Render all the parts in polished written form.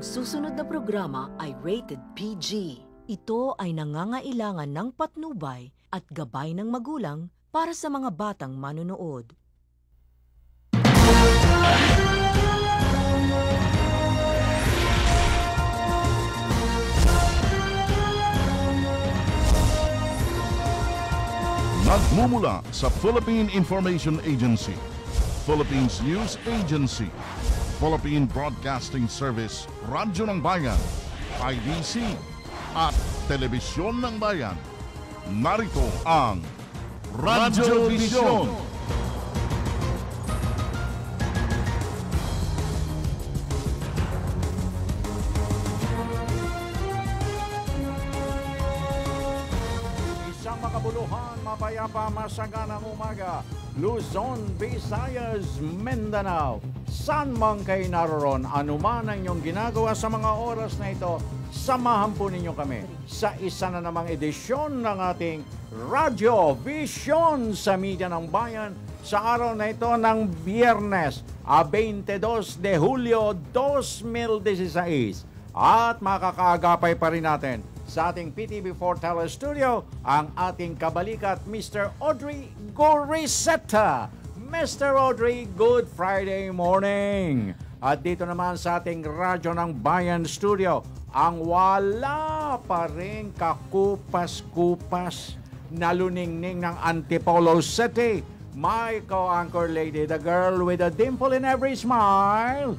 susunod na programa ay rated PG. Ito ay nangangailangan ng patnubay at gabay ng magulang para sa mga batang manonood. Nagmumula sa Philippine Information Agency, Philippines News Agency, Philippine Broadcasting Service, Radyo ng Bayan, IBC, at Telebisyon ng Bayan. Narito ang Radyo Vision. Isang makabuluhan, mapayapa, masaganang umaga, Luzon, Visayas, Mindanao. San man kayo naroon, anuman ang inyong ginagawa sa mga oras na ito, samahan po ninyo kami sa isa na namang edisyon ng ating Radyo Vision sa Media ng Bayan sa araw na ito ng Biyernes, 22 de Hulyo 2016. At makakaagapay pa rin natin sa ating PTV4 Telestudio ang ating kabalikat, Mr. Audrey Goriseta. Mr. Audrey, good Friday morning. At dito naman sa ating Radyo ng Bayan Studio, ang wala pa rin kakupas-kupas na luningning ng Antipolo City, my co-anchor lady, the girl with a dimple in every smile,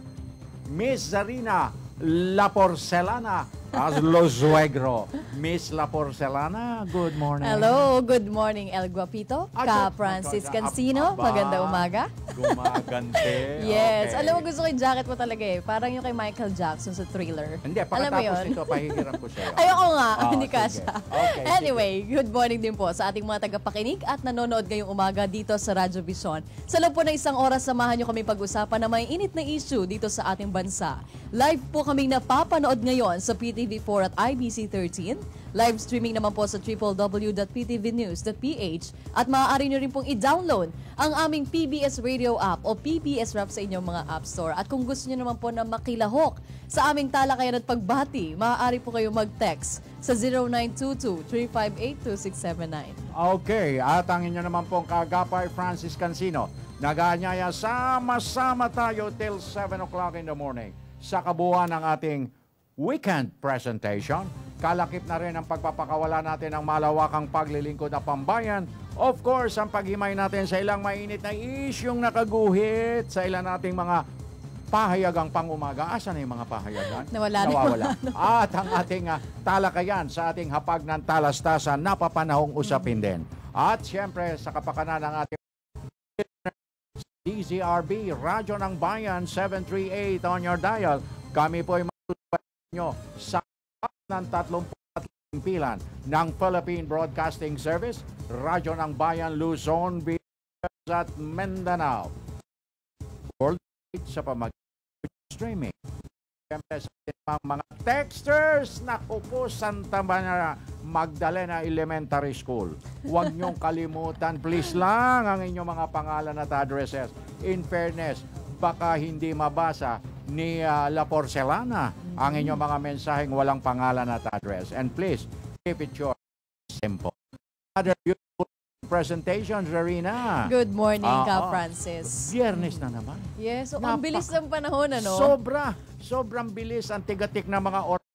Miss Zarina La Porcelana as Lozuegro. Miss La Porcelana, good morning. Hello, good morning, El Guapito, Ka Francis Cancino. Magandang umaga. Gumagante. Yes, Okay. alam mo, gusto ko yung jacket mo talaga eh. Parang yung kay Michael Jackson sa Thriller. Hindi, pagkatapos nito, pahihiram ko siya. Ayoko nga, hindi sige. kasha. Okay, Anyway, good morning din po sa ating mga tagapakinig at nanonood ngayong umaga dito sa Radyo Vision. Sa loob po ng isang oras, samahan nyo kami pag-usapan na may init na issue dito sa ating bansa. Live po kaming napapanood ngayon sa PTV4 at IBC 13. Live streaming naman po sa www.ptvnews.ph at maaari nyo rin pong i-download ang aming PBS Radio app o PBS Rap sa inyong mga app store. At kung gusto nyo naman po na makilahok sa aming talakayan at pagbati, maaari po kayo mag-text sa 0922-358-2679. Okay, at ang inyo naman pong kagapay, Francis Cancino. Nag-aanyaya, sama-sama tayo till 7 o'clock in the morning sa kabuuan ng ating weekend presentation. Kalakip na rin ang pagpapakawala natin ng malawakang paglilingkod na pambayan. Of course, ang paghimay natin sa ilang mainit na isyong nakaguhit sa ilang nating mga pahayagang pangumaga. Asan na yung mga pahayagan? Nawawala. At ang ating talakayan sa ating hapag ng talastasan, napapanahong usapin din. At siyempre, sa kapakanan ng ating DZRB, Radyo ng Bayan, 738 on your dial. Kami po ay matutupad nyo sa ng 33 pilan ng Philippine Broadcasting Service, Radyo ng Bayan, Luzon, Visayas at Mindanao. Worldwide sa pamag-streaming. Siyempre sa mga texters, naku po, Santa Maria Magdalena Elementary School. Huwag niyong kalimutan, please lang, ang inyong mga pangalan at addresses. In fairness, baka hindi mabasa ni La Porcelana ang inyong mga mensaheng walang pangalan at address. And please, keep it short, simple. Other beautiful presentations, Rarina. Good morning, Ka Francis. Biyernes na naman. Yes, so ang bilis ng panahon, ano? Sobrang bilis ang tigatik na mga oras.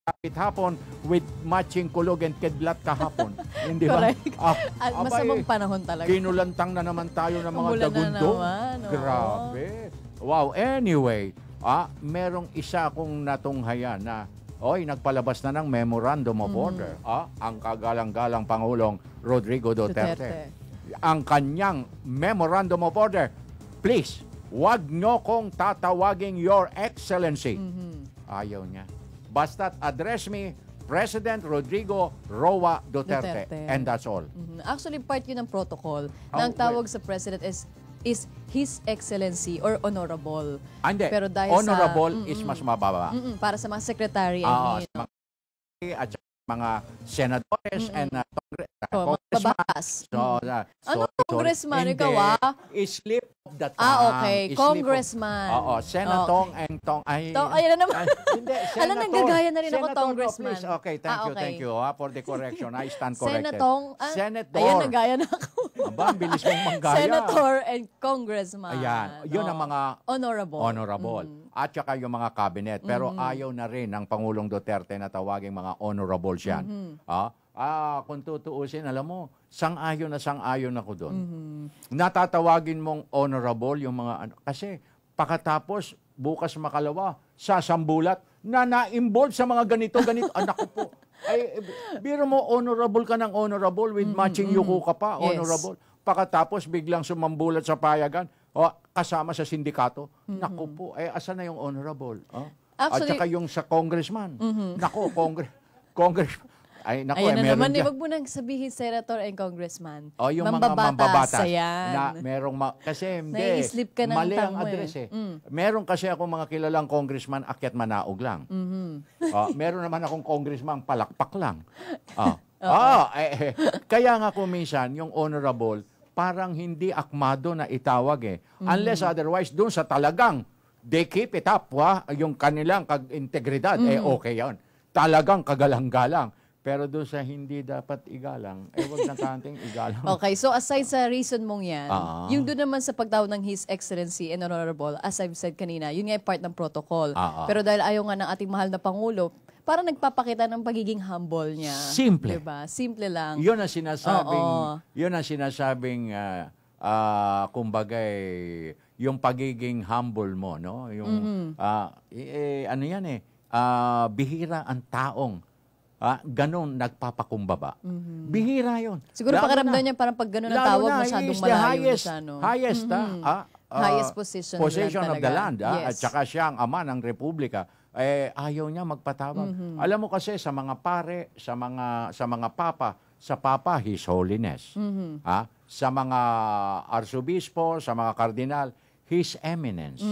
Kapit hapon with matching kulog and kidlat kahapon. Hindi ba? Correct. At masamang panahon talaga. Kinulantang na naman tayo ng mga Umulan na dagundo. naman, oo. Grabe. Wow, anyway, merong isa akong natunghayan na nagpalabas na ng Memorandum of Order. Ang kagalang-galang Pangulong Rodrigo Duterte. Ang kanyang Memorandum of Order, please, wag nyo kong tatawaging Your Excellency. Ayaw niya. Basta't address me, President Rodrigo Roa Duterte. And that's all. Actually, part yun ng protocol na ang tawag sa President is His Excellency or Honorable. Hindi. Pero dahil honorable is mas mababa. para sa mga secretary, I mean. At mga senadores and Mga congressman. babas. Ano So, congressman? hindi. Ikaw, Slip of the tongue. okay. Slip of- Congressman. Oo, Senatong and Tong. Ayan na naman. Hindi, Alam, nanggagaya na rin ako, Senator, congressman. please. Okay, thank you for the correction. I stand corrected. Senator. Ayan, nagaya na ako. Aba, ang bilis mong manggaya. Senator and congressman. Ayan, yun ang mga honorable. At saka yung mga cabinet. Pero ayaw na rin ng Pangulong Duterte na tawaging mga honorables yan. Kung tutuusin, alam mo, sang-ayon ako doon. Natatawagin mong honorable yung mga ano. Kasi pagkatapos, bukas makalawa, sasambulat na na-involve sa mga ganito. Anak ko po. Ay, biro mo, honorable ka ng honorable with matching yuko ka pa, honorable. Pagkatapos, biglang sumambulat sa payagan, kasama sa sindikato. Naku po, asan na yung honorable? At saka yung sa congressman. Naku, congressman. Ay, naku, ayan na meron naman, dyan. wag mo nang sabihin senator and congressman. Yung mambabatas, mga mambabatas ayan. na merong kasi hindi, nai-slip ka ng mali ang tamo address Meron kasi ako mga kilalang congressman, akyat Manaog lang. Meron naman akong congressman, palakpak lang. Kaya nga kung minsan, yung honorable, parang hindi akmado na itawag Unless otherwise, doon sa talagang, they keep it up, yung kanilang integridad, okay yan. Talagang kagalang-galang. Pero doon sa hindi dapat igalang, wag na kanting igalang. Okay, so aside sa reason mong yan, yung doon naman sa pagtawag ng His Excellency and Honorable, as I've said kanina, yun nga yung part ng protocol. Pero dahil ayaw nga ng ating mahal na Pangulo, parang nagpapakita ng pagiging humble niya. Simple. Diba? Simple lang. Yun ang sinasabing, kumbaga, yung pagiging humble mo, no? Yung, ano yan bihira ang taong ganon nagpapakumbaba. Bihira yun. Siguro pakiramdam niya parang pag ganon ang tawag masyadong malayo siya, no? Highest position of the land. Yes. At saka siya ang ama ng republika. Ayaw niya magpatawag. Alam mo kasi sa mga pare, sa mga papa, sa papa, His Holiness. Sa mga arsobispo, sa mga kardinal, His Eminence.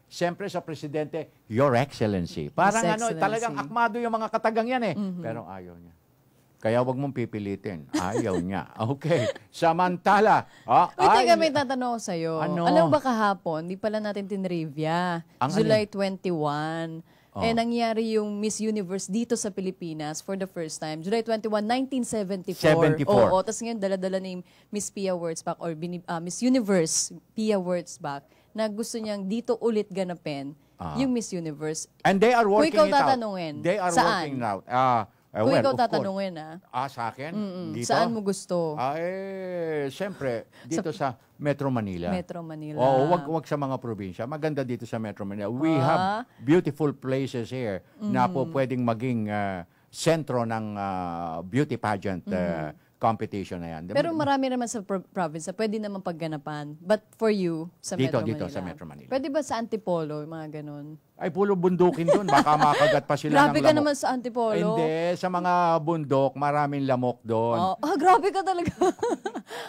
Siyempre sa presidente, Your Excellency. Parang talagang akmado yung mga katagang yan Pero ayaw niya. Kaya wag mong pipilitin. Ayaw niya. Okay. Samantala. Teka, may tatanong ko sa'yo. Ano? Alam ba kahapon, di pala natin tinrivia. July 21. Nangyari yung Miss Universe dito sa Pilipinas for the first time. July 21, 1974. 74. Oo, tapos ngayon dala-dala ni Miss Pia Wurtzbach or Miss Universe Pia Wurtzbach na gusto niyang dito ulit ganapin yung Miss Universe. And they are working Kung ikaw it out. tatanungin, They are saan? working it out. Kung Well, ikaw of course. tatanungin, sa akin? Dito? saan mo gusto? Siyempre, dito sa Metro Manila. Metro Manila. Oo, wag sa mga probinsya. Maganda dito sa Metro Manila. We have beautiful places here na po pwedeng maging sentro ng beauty pageant competition na yan. Pero marami naman sa province na pwede naman pagganapan. But for you, sa Metro Manila. Dito sa Metro Manila. Pwede ba sa Antipolo, mga ganun? Ay, pulo bundukin doon. Baka makagat pa sila Grabe ng ka lamok. naman sa Antipolo. Hindi, sa mga bundok, maraming lamok doon. Grabe ka talaga.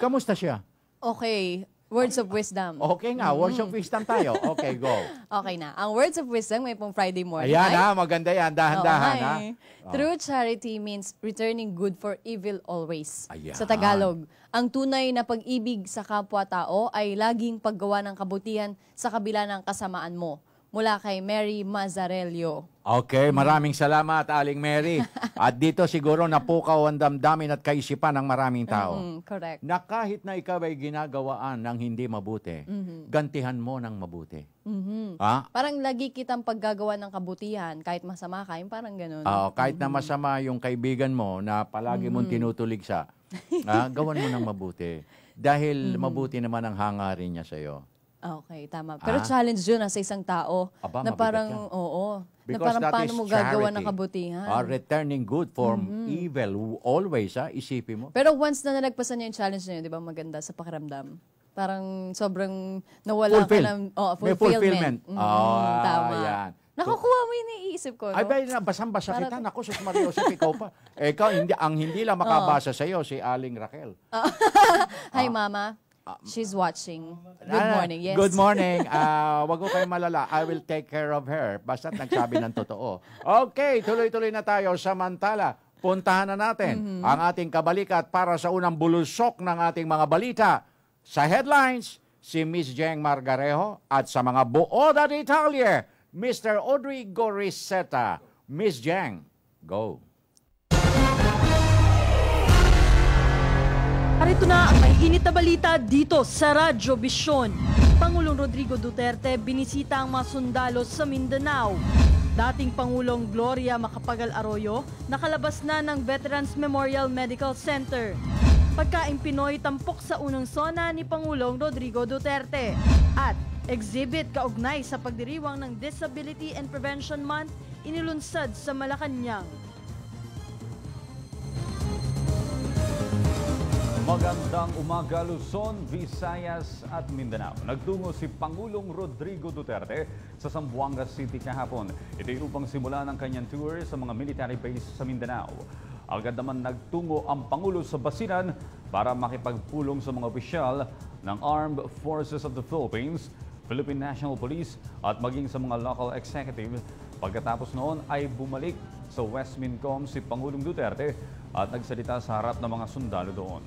Kamusta siya? Okay, words of wisdom. Okay nga, words of wisdom tayo. Okay, go. Okay na. Ang words of wisdom may pong Friday morning. Ayan maganda yan. Dahan-dahan True charity means returning good for evil always. Ayan. Sa Tagalog, ang tunay na pag-ibig sa kapwa-tao ay laging paggawa ng kabutihan sa kabila ng kasamaan mo. Mula kay Mary Mazzarello. Okay, maraming salamat, Aling Mary. At dito siguro napukaw ang damdamin at kaisipan ng maraming tao. Correct. Na kahit na ikaw ay ginagawaan ng hindi mabuti, gantihan mo ng mabuti. Parang lagi kitang paggagawa ng kabutihan, kahit masama ka, yung parang ganun. Kahit na masama yung kaibigan mo na palagi mong tinutuligsa, gawan mo ng mabuti. Dahil mabuti naman ang hangarin niya sa'yo. Okay, tama. Pero challenge yun sa isang tao. Aba, na parang, na parang paano mo gagawa ng kabutihan. Returning good for evil. Always, isipin mo. Pero once na nalagpasan niya yung challenge na yun, di ba maganda sa pakiramdam? Parang sobrang nawala ka ng fulfillment. Tama. Yan. Nakukuha mo yung naiisip ko, no? Ay, basang-basa kita. Naku, sus Maria Joseph, ikaw pa. Ikaw, ang hindi lang makabasa sa'yo, si Aling Raquel. Hi, Mama. She's watching. Good morning. Yes. Good morning. Wag ko kayo malala. I will take care of her. Basta't nagsabi ng totoo. Okay, tuloy-tuloy na tayo. Samantala, puntahan na natin ang ating kabalikat para sa unang bulusok ng ating mga balita. Sa headlines, si Miss Jeng Margarejo at sa mga buoda detalye, Mr. Audrey Goriseta. Miss Jeng, go. Arito na ang mainit na balita dito sa Radyo Vision. Pangulong Rodrigo Duterte binisita ang mga sundalo sa Mindanao. Dating Pangulong Gloria Macapagal Arroyo nakalabas na ng Veterans Memorial Medical Center. Pagkaing Pinoy tampok sa unang sona ni Pangulong Rodrigo Duterte. At exhibit kaugnay sa pagdiriwang ng Disability and Prevention Month inilunsad sa Malacanang. Magandang umaga Luzon, Visayas at Mindanao. Nagtungo si Pangulong Rodrigo Duterte sa Zamboanga City kahapon. Ito'y upang simula ng kanyang tour sa mga military base sa Mindanao. Agad naman nagtungo ang Pangulo sa Basilan para makipagpulong sa mga opisyal ng Armed Forces of the Philippines, Philippine National Police at maging sa mga local executive. Pagkatapos noon ay bumalik sa West Mincom si Pangulong Duterte at nagsalita sa harap ng mga sundalo doon.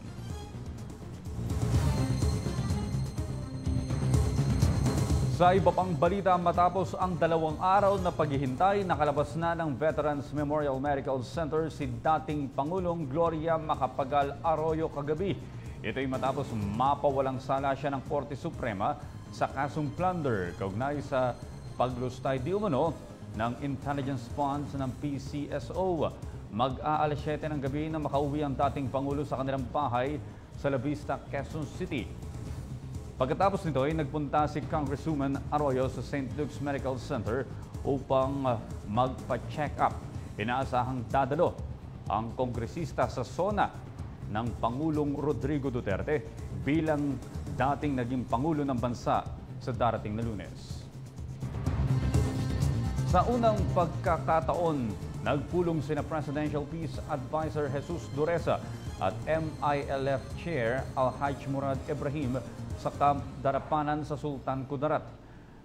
Sa iba pang balita, matapos ang 2 araw na paghihintay, nakalabas na ng Veterans Memorial Medical Center si dating Pangulong Gloria Macapagal Arroyo kagabi. Ito'y matapos mapawalang sala siya ng Korte Suprema sa kasong plunder kaugnay sa paglustay di umano ng intelligence funds ng PCSO. Mag-aalas 7 ng gabi na makauwi ang dating Pangulo sa kanilang bahay sa La Vista, Quezon City. Pagkatapos nito ay nagpunta si Congresswoman Arroyo sa St. Luke's Medical Center upang magpa-check up. Inaasahang dadalo ang kongresista sa SONA ng Pangulong Rodrigo Duterte bilang dating naging Pangulo ng bansa sa darating na Lunes. Sa unang pagkakataon, nagpulong sina Presidential Peace Advisor Jesus Dureza at MILF Chair Al-Haj Murad Ibrahim sa Camp Darapanan sa Sultan Kudarat.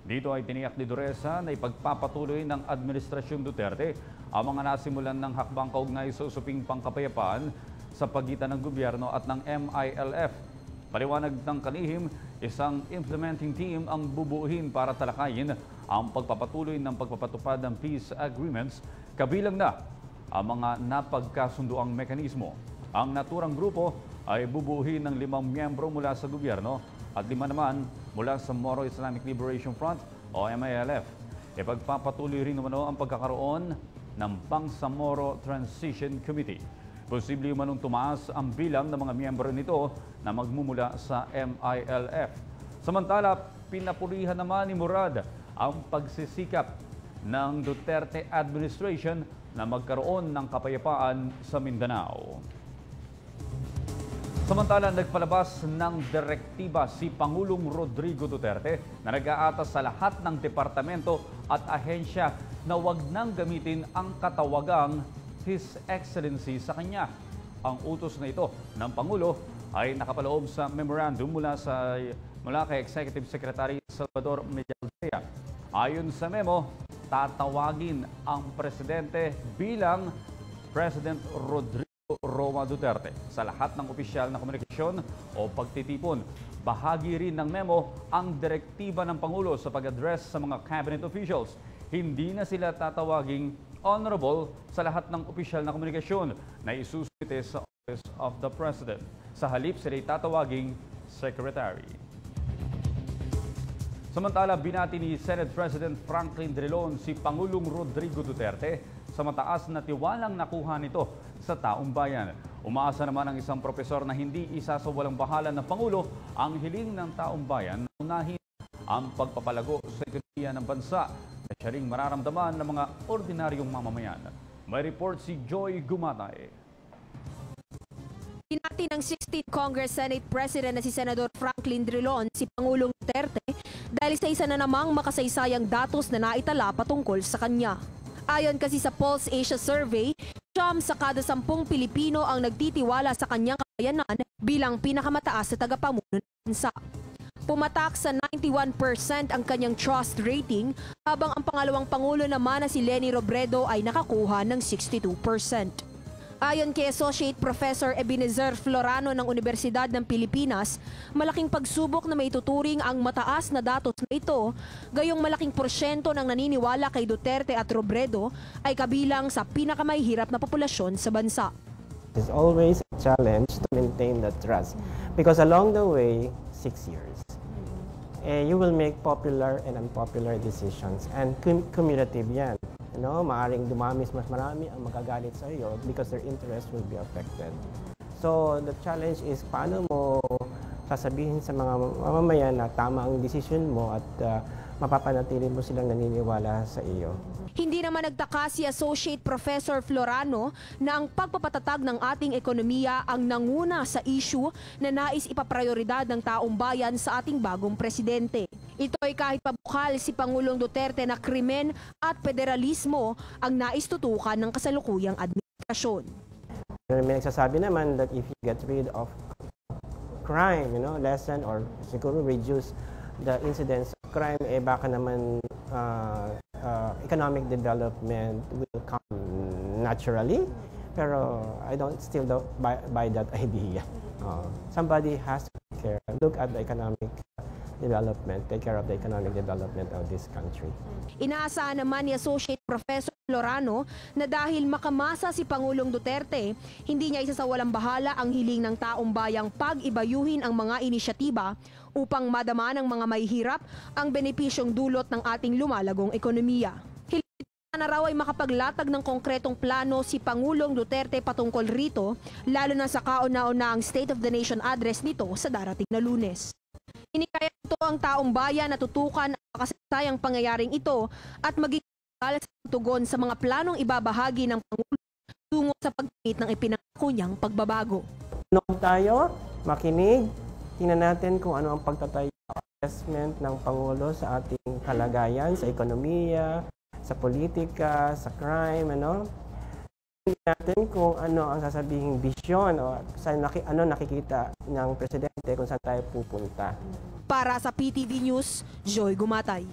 Dito ay tiniyak ni Dureza na ipagpapatuloy ng Administrasyong Duterte ang mga nasimulan ng hakbang kaugnay sa usaping pangkapayapaan sa pagitan ng gobyerno at ng MILF. Paliwanag ng kalihim, isang implementing team ang bubuuhin para talakayin ang pagpapatuloy ng pagpapatupad ng peace agreements, kabilang na ang mga napagkasunduang mekanismo. Ang naturang grupo ay bubuuhin ng 5 miyembro mula sa gobyerno at 5 naman mula sa Moro Islamic Liberation Front o MILF. Ipagpapatuloy rin naman ang pagkakaroon ng Bangsamoro Transition Committee. Posible manong tumaas ang bilang ng mga miyembro nito na magmumula sa MILF. Samantala, pinapurihan naman ni Murad ang pagsisikap ng Duterte administration na magkaroon ng kapayapaan sa Mindanao. Samantala, nagpalabas ng direktiba si Pangulong Rodrigo Duterte na nag-aatas sa lahat ng departamento at ahensya na wag nang gamitin ang katawagang His Excellency sa kanya. Ang utos na ito ng Pangulo ay nakapaloob sa memorandum mula kay Executive Secretary Salvador Medialdea. Ayon sa memo, tatawagin ang Presidente bilang President Rodrigo Roma Duterte sa lahat ng opisyal na komunikasyon o pagtitipon. Bahagi rin ng memo ang direktiba ng Pangulo sa pag-address sa mga cabinet officials. Hindi na sila tatawaging honorable sa lahat ng opisyal na komunikasyon na isusumite sa Office of the President. Sa halip, sila tatawaging Secretary. Samantala, binati ni Senate President Franklin Drilon si Pangulong Rodrigo Duterte sa mataas na tiwalang nakuha nito sa taong bayan. Umaasa naman ang isang propesor na hindi isasawalang bahala ng Pangulo ang hiling ng taong bayan na unahin ang pagpapalago sa ekonomiya ng bansa na siya ring mararamdaman ng mga ordinaryong mamamayan. May report si Joy Gumatay. Binati ng 16th Congress Senate President na si Senador Franklin Drilon si Pangulong Duterte dahil sa isa na namang makasaysayang datos na naitala patungkol sa kanya. Ayon kasi sa Pulse Asia Survey, 9 sa kada 10 Pilipino ang nagtitiwala sa kanyang kakayanan bilang pinakamataas na tagapamuno ng bansa. Pumatak sa 91% ang kanyang trust rating habang ang pangalawang pangulo naman na si Leni Robredo ay nakakuha ng 62%. Ayon kay Associate Professor Ebenezer Florano ng Universidad ng Pilipinas, malaking pagsubok na maituturing ang mataas na datos na ito, gayong malaking porsyento ng naniniwala kay Duterte at Robredo ay kabilang sa pinakamahihirap na populasyon sa bansa. It's always a challenge to maintain that trust because along the way, 6 years, you will make popular and unpopular decisions and cumulative yan. Maaring dumamis mas marami ang magagalit sa iyo because their interest will be affected. So the challenge is paano mo sasabihin sa mga mamamayan na tama ang decision mo at mapapanatili mo silang naniniwala sa iyo. Hindi naman nagtaka si Associate Professor Florano na ang pagpapatatag ng ating ekonomiya ang nanguna sa issue na nais ipaprioridad ng taong bayan sa ating bagong presidente. Ito ay kahit pabukal si Pangulong Duterte na krimen at federalismo ang nais tutukan ng kasalukuyang administrasyon. May nagsasabi naman that if you get rid of crime, lessen or siguro reduce the incidence of crime, baka naman economic development will come naturally. Pero I still don't buy that idea. Somebody has to look at the economic development, take care of the economic development of this country. Inaasahan naman ni Associate Professor Florano na dahil makamasa si Pangulong Duterte, hindi niya isasawalang bahala ang hiling ng taong bayang pag-ibayuhin ang mga inisyatiba upang madama ng mga mahihirap ang benepisyong dulot ng ating lumalagong ekonomiya. Hiling na raw ay makapaglatag ng konkretong plano si Pangulong Duterte patungkol rito, lalo na sa kauna-una ang State of the Nation address nito sa darating na Lunes. Inikaya ito ang taong bayan na tutukan ang makasayang pangyayaring ito at magiging sa tugon sa mga planong ibabahagi ng Pangulo tungo sa pagkamit ng ipinangako niyang pagbabago. Tayo, makinig, tingnan natin kung ano ang pagtatayo assessment ng Pangulo sa ating kalagayan, sa ekonomiya, sa politika, sa crime, natin kung ano ang sasabihing bisyon o ano nakikita ng presidente kung saan tayo pupunta. Para sa PTV News, Joy Gumatay.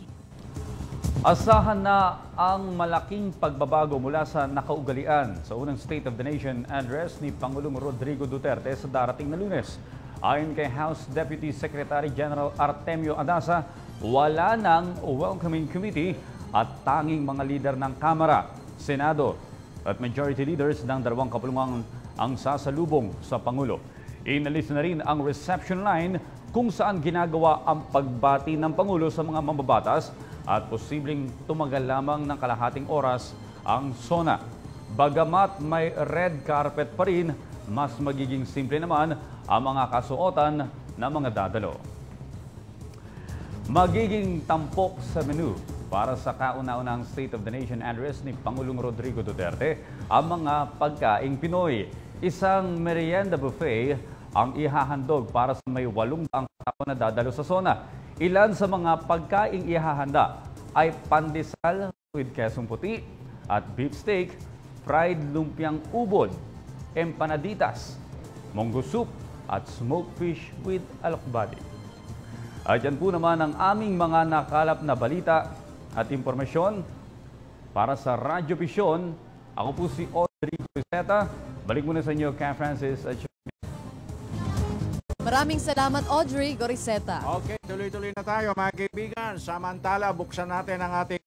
Asahan na ang malaking pagbabago mula sa nakaugalian sa unang State of the Nation address ni Pangulong Rodrigo Duterte sa darating na Lunes. Ayon kay House Deputy Secretary General Artemio Adasa, wala nang welcoming committee at tanging mga lider ng Kamara, Senado at majority leaders ng dalawang kapulungan ang sasalubong sa Pangulo. Inalis na rin ang reception line kung saan ginagawa ang pagbati ng Pangulo sa mga mambabatas at posibleng tumagal lamang ng kalahating oras ang SONA. Bagamat may red carpet pa rin, mas magiging simple naman ang mga kasuotan ng mga dadalo. Magiging tampok sa menu para sa kauna-unahang State of the Nation address ni Pangulong Rodrigo Duterte ang mga pagkaing Pinoy. Isang merienda buffet ang ihahandog para sa may 800 tao na dadalo sa SONA. Ilan sa mga pagkaing ihahanda ay pandesal with kesong puti at beef steak, fried lumpiang ubod, empanaditas, munggo soup at smoked fish with alokbati. At yan po naman ang aming mga nakalap na balita at impormasyon para sa Radyo Vision. Ako po si Audrey Goriseta. Balik muna sa inyo, Ka Francis at Maraming salamat, Audrey Goriseta. Okay, tuloy-tuloy na tayo mga kaibigan. Samantala, buksan natin ang ating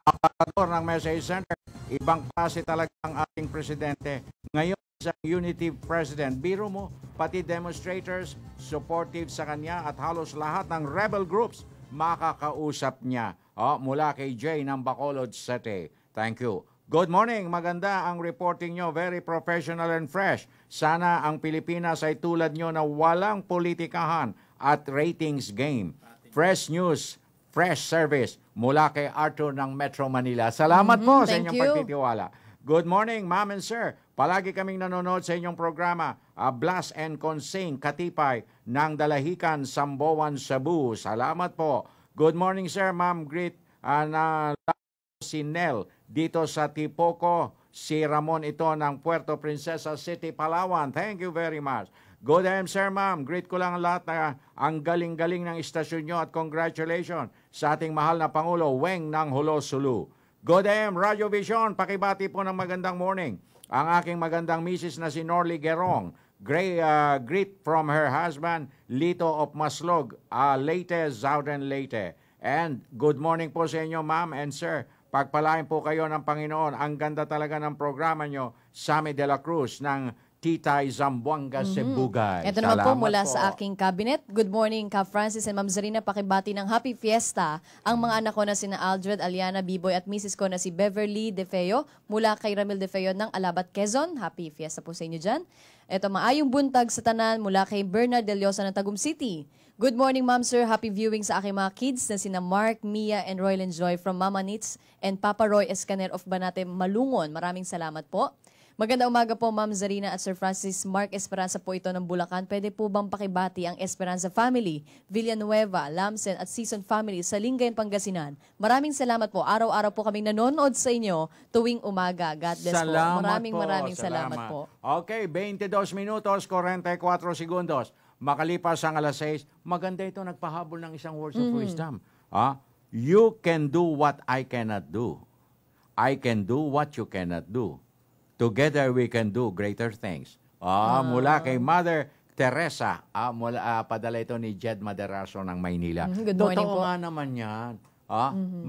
aparador ng Message Center. Ibang klase talaga ang ating presidente. Ngayon, sa Unity President, biro mo, pati demonstrators, supportive sa kanya at halos lahat ng rebel groups makakausap niya. Mula kay Jay ng Bacolod City. Thank you. Good morning. Maganda ang reporting nyo. Very professional and fresh. Sana ang Pilipinas ay tulad nyo na walang politikahan at ratings game. Fresh news, fresh service mula kay Arthur ng Metro Manila. Salamat po sa inyong pagtitiwala. Good morning, ma'am and sir. Palagi kaming nanonood sa inyong programa, Blast and Consing, Katipay ng Dalahican, Samboan, Cebu. Salamat po. Good morning, sir, ma'am. Greet na si Nel dito sa Tipoco. Si Ramon ito ng Puerto Princesa City, Palawan. Thank you very much. Good AM, sir, ma'am. Greet ko lang lahat na ang galing-galing ng istasyon nyo at congratulations sa ating mahal na Pangulo, Weng ng Hulo, Sulu. Good AM, Radio Vision. Pakibati po ng magandang morning. ang aking magandang misis na si Norly Gerong. Greet from her husband, Lito of Maslog, Leyte, Southern Leyte. And good morning po sa inyo, ma'am and sir. Pagpalain po kayo ng Panginoon. Ang ganda talaga ng programa nyo, Sammy de la Cruz ng Titay Zamboanga, Sibugay. Ito naman po Salamat mula po. sa aking cabinet. Good morning, Ka Francis and Ma'am Zarina. Pakibati ng Happy Fiesta ang mga anak ko na sina Aldred, Aliana, Biboy at Mrs. ko na si Beverly De Feo mula kay Ramil De Feo ng Alabat, Quezon. Happy Fiesta po sa inyo dyan. Ito, maayong buntag sa tanan mula kay Bernard De Llosa ng Tagum City. Good morning, Ma'am Sir. Happy viewing sa aking mga kids na sina Mark, Mia, and Royal and Joy from Mama Nits and Papa Roy Escaner of Banate, Malungon. Maraming salamat po. Magandang umaga po, Ma'am Zarina at Sir Francis. Mark Esperanza po ito ng Bulacan. Pwede po bang pakibati ang Esperanza family, Villanueva, Lamsen at Season family sa Lingayen, Pangasinan? Maraming salamat po. Araw-araw po kaming nanonood sa inyo tuwing umaga. God bless po. Maraming salamat po. Okay, 22 minutos, 44 segundos. Makalipas ang alas 6, maganda ito nagpahabol ng isang words of wisdom. You can do what I cannot do. I can do what you cannot do. Together we can do greater things. Mula kay Mother Teresa. Padala ito ni Jed Maderaso ng Maynila. Good morning Totoo po. nga naman yan.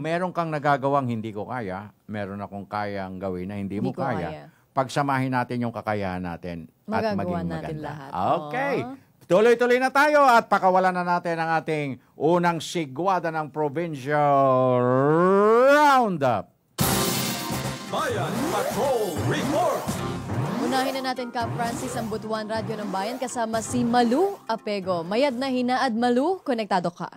Meron kang nagagawang hindi ko kaya. Meron akong kayang gawin na hindi mo ko kaya. Pagsamahin natin yung kakayahan natin at Magagawa maging natin maganda. lahat. Okay. Tuloy-tuloy na tayo at pakawalan na natin ang ating unang sigwada ng Provincial Roundup. Bayan Patrol Report! Unahin na natin, Ka Francis, ang Butuan Radyo ng Bayan kasama si Malu Apego. Mayad na hinaad, Malu, konektado ka.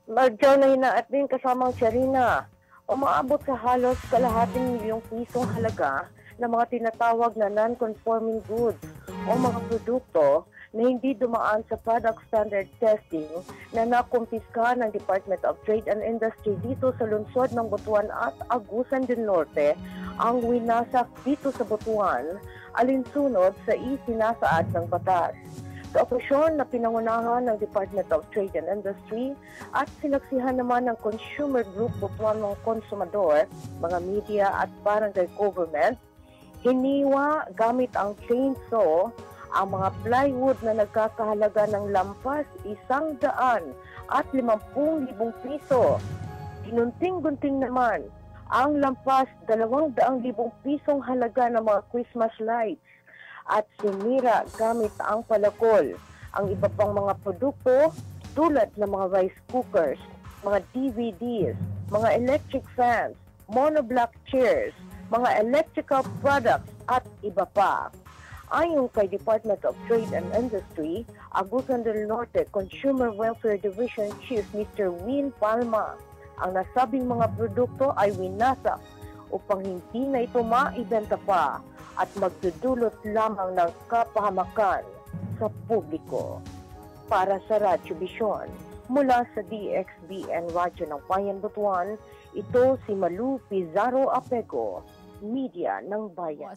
Medyo na hinaat din kasamang Sharina. Umaabot sa halos kalahating milyong pisong halaga ng mga tinatawag na non-conforming goods o mga produkto na hindi dumaan sa product standard testing na nakumpiska ng Department of Trade and Industry dito sa lungsod ng Butuan at Agusan del Norte ang winasak dito sa Butuan alinsunod sa isinasaad ng batas. Sa operasyon na pinangunahan ng Department of Trade and Industry at sinaksihan naman ng Consumer Group Butuan ng Konsumador, mga media at barangay government, hiniwa gamit ang chainsaw ang mga plywood na nagkakahalaga ng lampas 150,000 piso. Ginunting-gunting naman ang lampas 200,000 pisong halaga ng mga Christmas lights at sinira gamit ang palakol. Ang iba pang mga produkto tulad ng mga rice cookers, mga DVDs, mga electric fans, monoblock chairs, mga electrical products at iba pa. Ayon kay Department of Trade and Industry, Agusan del Norte Consumer Welfare Division Chief Mr. Win Palma, ang nasabing mga produkto ay winasak upang hindi na ito maibenta pa at magdudulot lamang ng kapahamakan sa publiko. Para sa Radyo Vision, mula sa DXBN Radyo ng Bayan Butuan, ito si Malu Pizarro Apego, Media ng Bayan.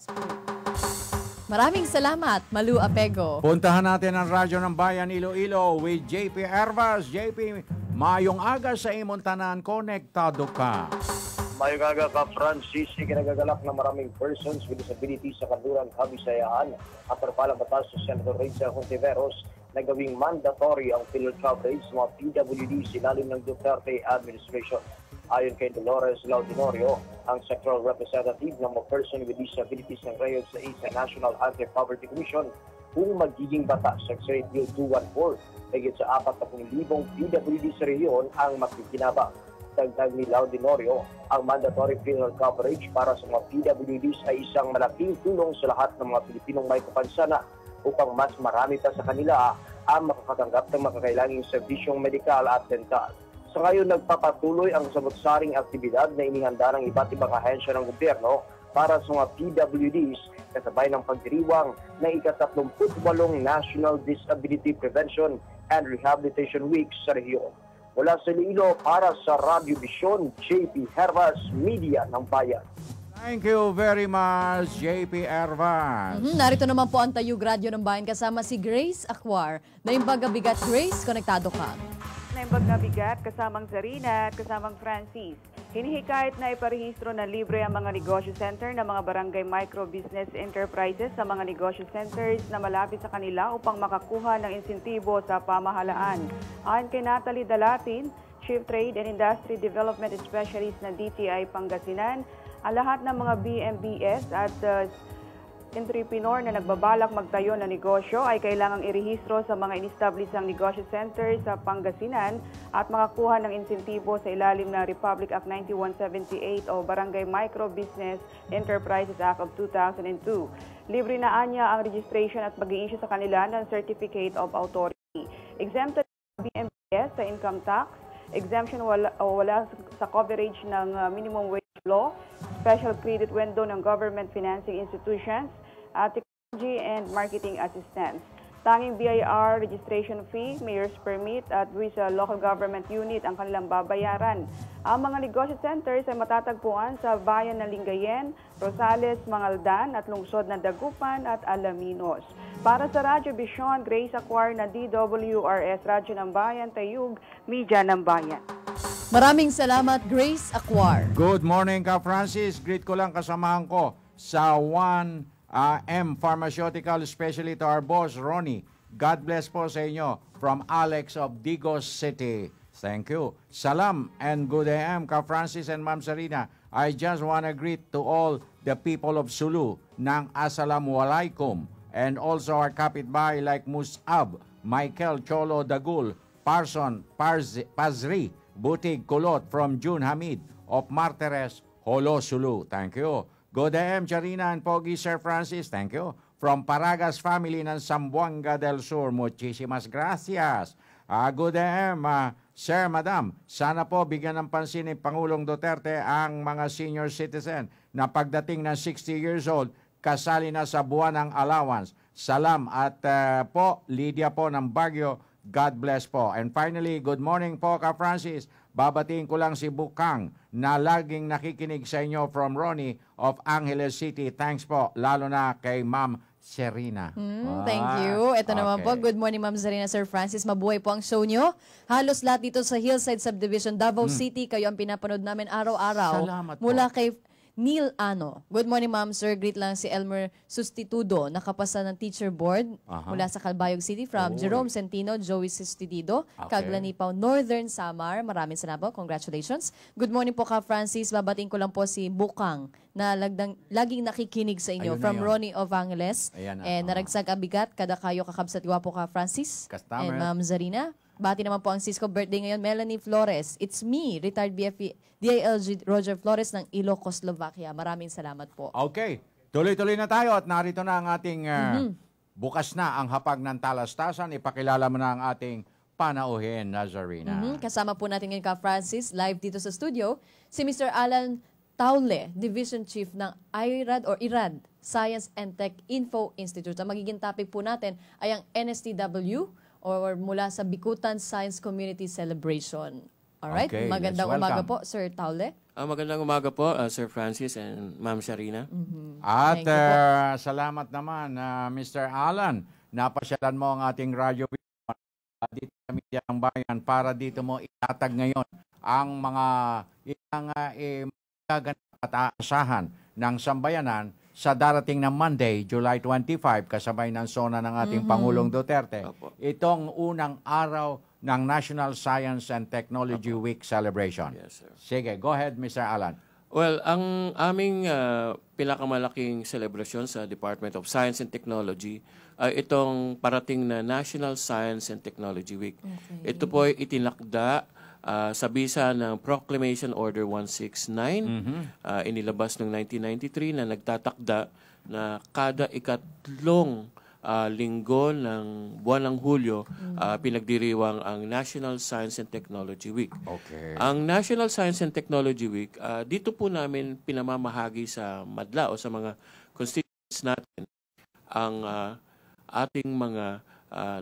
Maraming salamat, Malu Apego. Puntahan natin ang Radyo ng Bayan Iloilo with JP Hervas. JP, mayong aga sa imong tanan, konektado ka. Mayong aga ka, Francis, kinagagalak ng maraming persons with disabilities sa kanluran Kabisayaan at palang batas sa Senator Rachel Hontiveros na gawing mandatory ang field coverage sa mga PWD silalim ng Duterte administration. Ayon kay Dolores Laudinorio, ang sectoral representative ng mga person with disabilities ng Rayos sa ISA National Anti-Poverty Commission, kung magiging batas sa Senate Bill 214, higit sa 40,000 PWD sa rehiyon ang makikinabang. Dagdag ni Laudinorio, ang mandatory funeral coverage para sa mga PWDs ay isang malaking tulong sa lahat ng mga Pilipinong may kapansana upang mas marami pa sa kanila ang makakatanggap ng makakailangang serbisyong medikal at dental. Sa ngayon, nagpapatuloy ang samot-saring aktibidad na inihanda ng iba't ibang ahensya ng gobyerno para sa mga PWDs kasabay ng pagdiriwang ng ika-38 National Disability Prevention and Rehabilitation Week sa rehiyon. Mula sa Iloilo, para sa Radio Vision, JP Hervas, Media ng Bayan. Thank you very much, JP Hervas. Narito naman po ang Tayug Radyo ng Bayan kasama si Grace Acquar. Naimbag Bigat, Grace, konektado ka. Naimbag na bigat, kasamang Zarina at kasamang Francis. Hinihikayat na iparehistro na libre ang mga negosyo center ng mga barangay micro-business enterprises sa mga negosyo centers na malapit sa kanila upang makakuha ng insentibo sa pamahalaan. Ayon kay Natalie Dalatin, Chief Trade and Industry Development Specialist ng DTI Pangasinan, ang lahat ng mga BMBS at entrepreneur na nagbabalak magtayo ng negosyo ay kailangang irehistro sa mga in-establishang negosyo centers sa Pangasinan at makakuha ng insentibo sa ilalim ng Republic Act 9178 o Barangay Micro Business Enterprises Act of 2002. Libre na anya ang registration at pag-i-issue sa kanila ng Certificate of Authority. Exempted ang BMBS sa income tax, exemption wala sa coverage ng minimum wage law, special credit window ng government financing institutions, technology and marketing assistance. Tanging BIR registration fee, mayor's permit at sa local government unit ang kanilang babayaran. Ang mga negosyo centers ay matatagpuan sa bayan ng Lingayen, Rosales, Mangaldan at lungsod ng Dagupan at Alaminos. Para sa Radyo Vision, Grace Acquar na DWRS Radyo ng Bayan, Tayug, Media ng Bayan. Maraming salamat, Grace Acquar. Good morning, Ka Francis. Greet ko lang kasamahan ko sa 1M Pharmaceutical, especially to our boss, Ronnie. God bless po sa inyo from Alex of Digos City. Thank you. Salam and good AM, Ka Francis and Ma'am Sarina. I just want to greet to all the people of Sulu ng Assalamualaikum and also our kapitbahay like Musab, Michael Cholo Dagul, Parson Pazri, Butig Kulot from June Hamid of Martires, Holo Sulu. Thank you. Good AM, Charina and Pogi, Sir Francis. Thank you. From Paragas family ng Zamboanga del Sur. Muchísimas gracias. Good AM, Sir, Madam. Sana po bigyan ng pansin ni Pangulong Duterte ang mga senior citizen na pagdating ng 60 years old, kasali na sa buwan ng allowance. Salam at po, Lydia po ng Baguio. God bless po. And finally, good morning po, Ka Francis. Babatiin ko lang si Bukang na laging nakikinig sa inyo from Ronnie of Angeles City. Thanks po, lalo na kay Ma'am Serena. Thank you. Ito naman po, good morning Ma'am Serena, Sir Francis. Mabuhay po ang show nyo. Halos lahat dito sa Hillside Subdivision, Davao City. Kayo ang pinapanood namin araw-araw. Salamat po. Mula kay Neil Ano. Good morning, Ma'am, Sir. Greet lang si Elmer Sustitudo. Nakapasa ng teacher board mula sa Calbayog City from Jerome Centino, Joey Sustitudo, Kaglanipaw, Northern Samar. Maraming salamat. Congratulations. Good morning po, Ka Francis. Babating ko lang po si Bukang na laging nakikinig sa inyo. Ayun from na yun. Ronnie of Angeles. And naragsag abigat, kada kayo kakabsat iwa po, Ka Francis. Customer. And Ma'am Zarina. Bati naman po ang Cisco birthday ngayon, Melanie Flores. It's me, retired BFE, DILG Roger Flores ng Ilocos, Slovakia. Maraming salamat po. Okay, tuloy-tuloy na tayo at narito na ang ating bukas na ang hapag ng talastasan. Ipakilala mo na ang ating panauhin, Nazarena. Kasama po natin ngayon, Ka Francis, live dito sa studio, si Mr. Alan Taule, Division Chief ng IRAD, Science and Tech Info Institute. Ang magiging topic po natin ay ang NSTW, or mula sa Bikutan Science Community Celebration. Alright? Okay, magandang let's umaga welcome. po, Sir Taule. Magandang umaga po, Sir Francis and Ma'am Sharina. At salamat naman, Mr. Alan. Napasyalan mo ang ating radyo dito sa Media ng Bayan para dito mo itatag ngayon ang mga magaganap at aasahan ng sambayanan sa darating na Monday, July 25, kasabay ng sona ng ating Pangulong Duterte. Itong unang araw ng National Science and Technology Week celebration. Yes, sir. Sige, go ahead, Mr. Alan. Well, ang aming pinakamalaking celebration sa Department of Science and Technology ay itong parating na National Science and Technology Week. Ito po ay itinakda sa bisa ng Proclamation Order 169, inilabas noong 1993 na nagtatakda na kada ikatlong linggo ng buwan ng Hulyo, pinagdiriwang ang National Science and Technology Week. Okay. Ang National Science and Technology Week, dito po namin pinamamahagi sa madla o sa mga constituents natin ang ating mga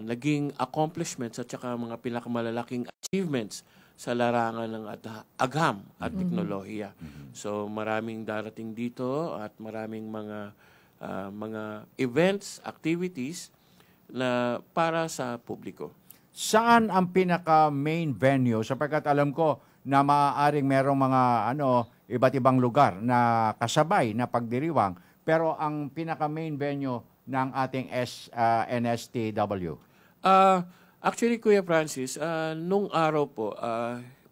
naging accomplishments at saka mga pinakamalalaking achievements sa larangan ng agham at teknolohiya. So maraming darating dito at maraming mga events, activities na para sa publiko. Saan ang pinaka-main venue? Sapagkat alam ko na maaaring merong mga iba't ibang lugar na kasabay na pagdiriwang. Pero ang pinaka-main venue ng ating NSTW. Actually, Kuya Francis, nung araw po,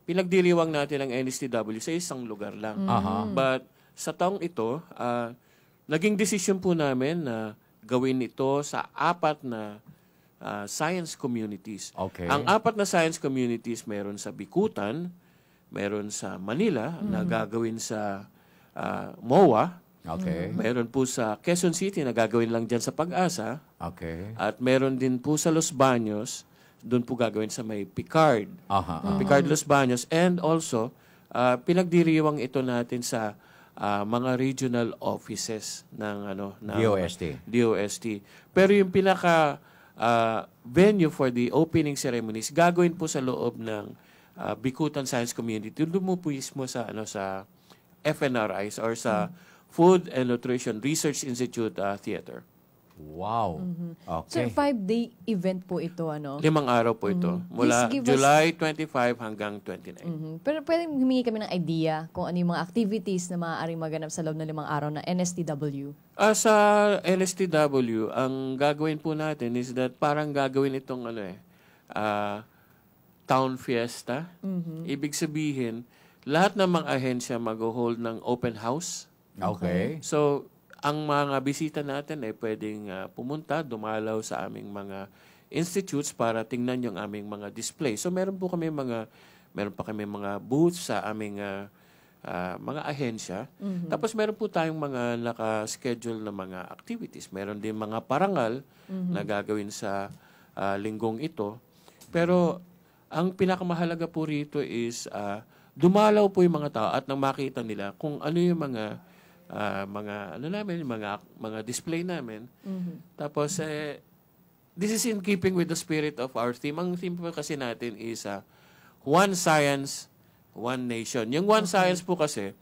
pinagdiriwang natin ang NSTW sa isang lugar lang. But sa taong ito, naging desisyon po namin na gawin ito sa 4 na science communities. Okay. Ang 4 na science communities, meron sa Bikutan, meron sa Manila, na gagawin sa MOA. Okay. Meron po sa Quezon City na gagawin lang dyan sa Pag-asa. Okay. At meron din po sa Los Baños, doon po gagawin sa may Picard. Picard Los Baños. And also, pinagdiriwang ito natin sa mga regional offices ng DOST. Pero yung pinaka venue for the opening ceremonies gagawin po sa loob ng Bikutan Science Community. Doon mo po mismo sa sa FNRIs or sa Food and Nutrition Research Institute Theater. Wow. So, Okay. 5-day event po ito, 5 araw po ito. Mula Please give us- July 25 hanggang 29. Pero pwede humingi kami ng idea kung ano yung mga activities na maaaring maganap sa loob ng 5 araw na NSTW. Sa LSTW, ang gagawin po natin is that parang gagawin itong town fiesta. Ibig sabihin, lahat ng mga ahensya mag-hold ng open house. Okay. So, ang mga bisita natin ay pwedeng pumunta, dumalaw sa aming mga institutes para tingnan yung aming mga display. So, meron pa kami mga booths sa aming mga ahensya. Tapos meron po tayong mga naka-schedule na mga activities. Meron din mga parangal na gagawin sa linggong ito. Pero ang pinakamahalaga po rito is dumalaw po yung mga tao at nang makita nila kung ano yung mga display namin. Tapos this is in keeping with the spirit of our theme. Ang theme po kasi natin is One Science, One Nation. Yung One Science po kasi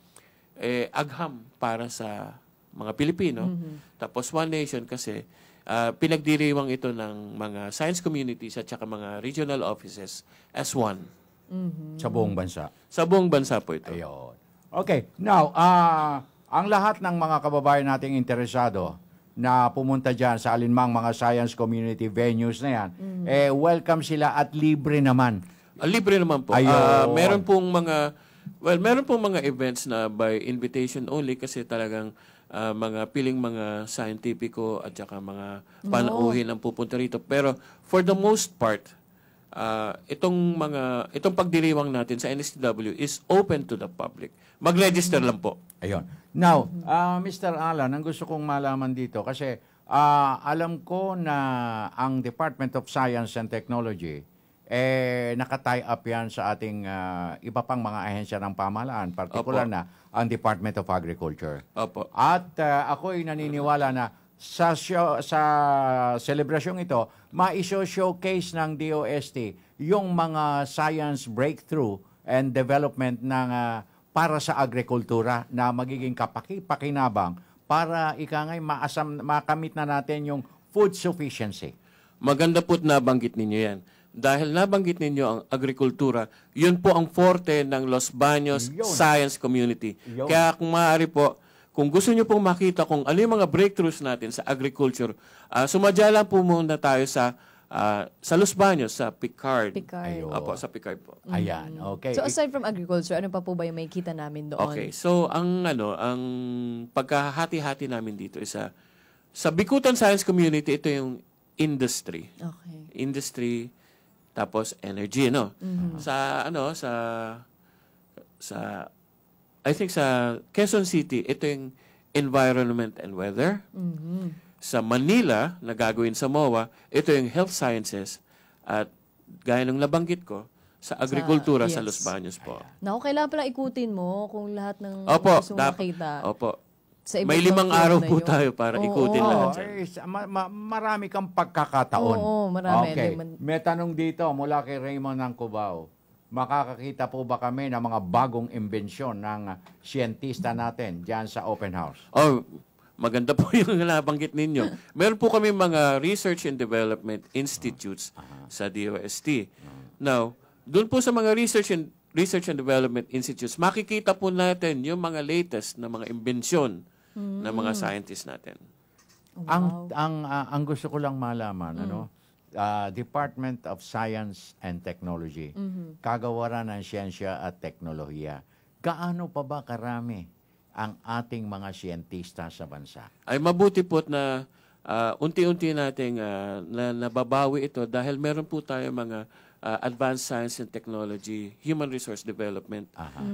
agham para sa mga Pilipino. Tapos One Nation kasi pinagdiriwang ito ng mga science communities at saka mga regional offices as one. Sa buong bansa. Sa buong bansa po ito. Ayun. Okay. Now, ang lahat ng mga kababayan nating interesado na pumunta dyan sa alinmang mga science community venues na yan, welcome sila at libre naman. Libre naman po. Ayun. Meron pong mga events na by invitation only kasi talagang mga piling mga scientifico at saka mga panauhin ang pupunta rito. Pero for the most part, itong pagdiriwang natin sa NSTW is open to the public. Mag-register lang po. Ayun. Now, Mr. Alan, ang gusto kong malaman dito kasi alam ko na ang Department of Science and Technology naka-tie up yan sa ating iba pang mga ahensya ng pamahalaan, particular na ang Department of Agriculture. Opo. At ako'y naniniwala na sa selebrasyong ito, ma-showcase ng DOST yung mga science breakthrough and development ng para sa agrikultura na magiging kapakipakinabang para makamit na natin yung food sufficiency. Maganda po't nabanggit ninyo yan. Dahil nabanggit ninyo ang agrikultura, yun po ang forte ng Los Baños Science Community. Yun. Kaya kung maaari po, kung gusto nyo pong makita kung ano yung mga breakthroughs natin sa agriculture, sumadya lang po muna tayo sa Los Baños, sa Picard. Picard. Opo, sa Picard po. Ayan, okay. So aside from agriculture, ano pa po ba yung makikita namin doon? Okay, so ang pagkahati-hati namin dito is sa Bikutan Science Community, ito yung industry. Okay. Industry, tapos energy, no? I think sa Quezon City, ito yung environment and weather. Sa Manila, na gagawin sa MOA, ito yung health sciences. At gaya ng nabanggit ko, sa agrikultura sa Los Baños po. Naku, kailangan pala ikutin mo kung lahat ng Opo, gusto mong makita. Opo. Sa May ibang 5 field araw na po yun. tayo para ikutin lahat yan. Marami kang pagkakataon. Oo, marami. Okay. May tanong dito mula kay Raymond ng Cubao. Makakakita po ba kami ng mga bagong imbensyon ng siyentista natin dyan sa open house? Oh, maganda po yung nabanggit ninyo. Meron po kami mga research and development institutes sa DOST. Now, doon po sa mga research and research and development institutes, makikita po natin yung mga latest na mga imbensyon ng mga scientists natin. Ang gusto ko lang malaman, Department of Science and Technology, kagawaran ng siyensya at teknolohiya. Gaano pa ba karami ang ating mga siyentista sa bansa? Ay mabuti po na unti-unti nating nababawi ito dahil meron po tayo mga advanced science and technology, human resource development.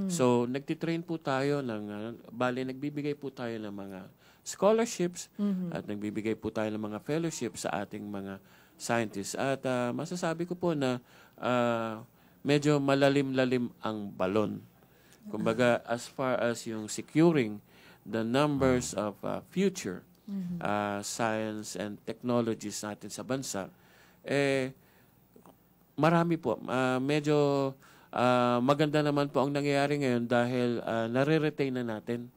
So, nagtitrain po tayo nagbibigay po tayo ng mga scholarships at nagbibigay po tayo ng mga fellowships sa ating mga scientists. At masasabi ko po na medyo malalim-lalim ang balon. Kumbaga, as far as yung securing the numbers of future science and technologies natin sa bansa, marami po. Medyo maganda naman po ang nangyayari ngayon dahil nare-retain na natin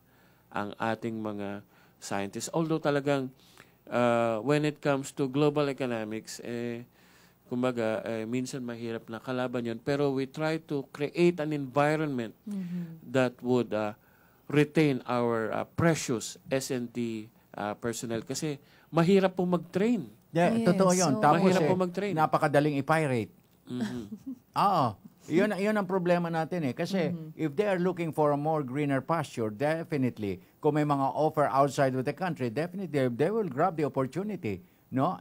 ang ating mga scientists. Although talagang when it comes to global economics, kumbaga, minsan mahirap na kalaban yun. Pero we try to create an environment that would retain our precious S&T personnel. Kasi mahirap po mag-train. Totoo yun. Tapos mahirap po mag-train. Napakadaling i-pirate. Oo. Yun ang problema natin Kasi if they are looking for a more greener pasture, definitely, kung may mga offer outside of the country, definitely, they will grab the opportunity. No?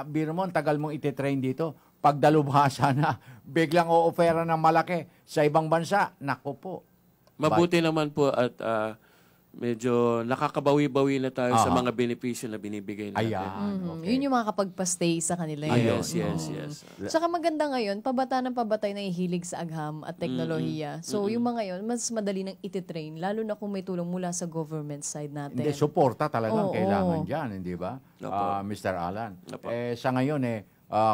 Biro mo, tagal mong ititrain dito. Pag dalubhasa na, biglang o-offera ng malaki sa ibang bansa. Naku po. Mabuti naman po at medyo nakakabawi-bawi na tayo sa mga benepisyo na binibigay natin. Okay. Yun yung makakapagpa-stay sa kanila. Yes. Tsaka maganda ngayon, pabata ng pabatay na hilig sa agham at teknolohiya. So yung mga yun, mas madali nang ititrain, lalo na kung may tulong mula sa government side natin. Hindi, suporta talagang kailangan dyan, hindi ba? Mr. Alan. Sa ngayon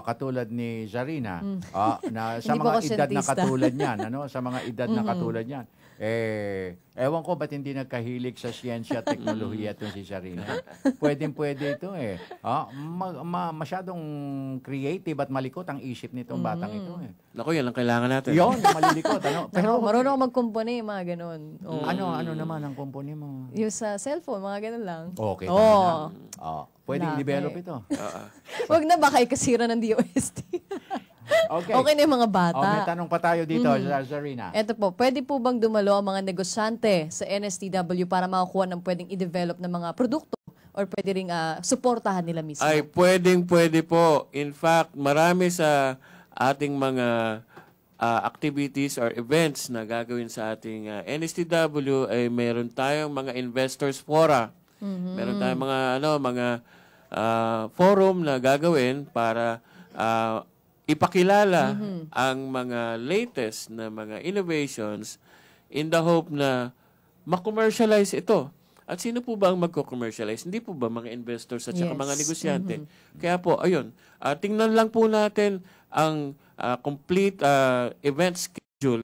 katulad ni Zarina, sa mga edad na katulad niyan, sa mga edad na katulad niyan, ewan ko ba't hindi nagkahilig sa siyensya at teknolohiya itong si Zarina. Pwede ito masyadong creative at malikot ang isip nitong batang ito Naku, yan ang kailangan natin. Yun, malilikot. Pero marunong ako magkumpone, mga ganun. Ano naman ang kumpuni mo? Yung sa cellphone, mga ganun lang. Okay, tama na. Pwedeng i-develop ito. Huwag na baka ikasira ng DOST. Okay na yung mga bata. May tanong pa tayo dito, Zarina. Ito po, pwede po bang dumalo ang mga negosyante sa NSTW para makakuha ng pwedeng i-develop ng mga produkto or pwede ring suportahan nila mismo? Ay, pwede po. In fact, marami sa ating mga activities or events na gagawin sa ating NSTW ay meron tayong mga investors fora. Meron tayong mga forum na gagawin para ipakilala ang mga latest na mga innovations in the hope na ma-commercialize ito. At sino po ba ang magko-commercialize? Hindi po ba mga investors at saka mga negosyante? Kaya po, ayun, tingnan lang po natin ang complete event schedule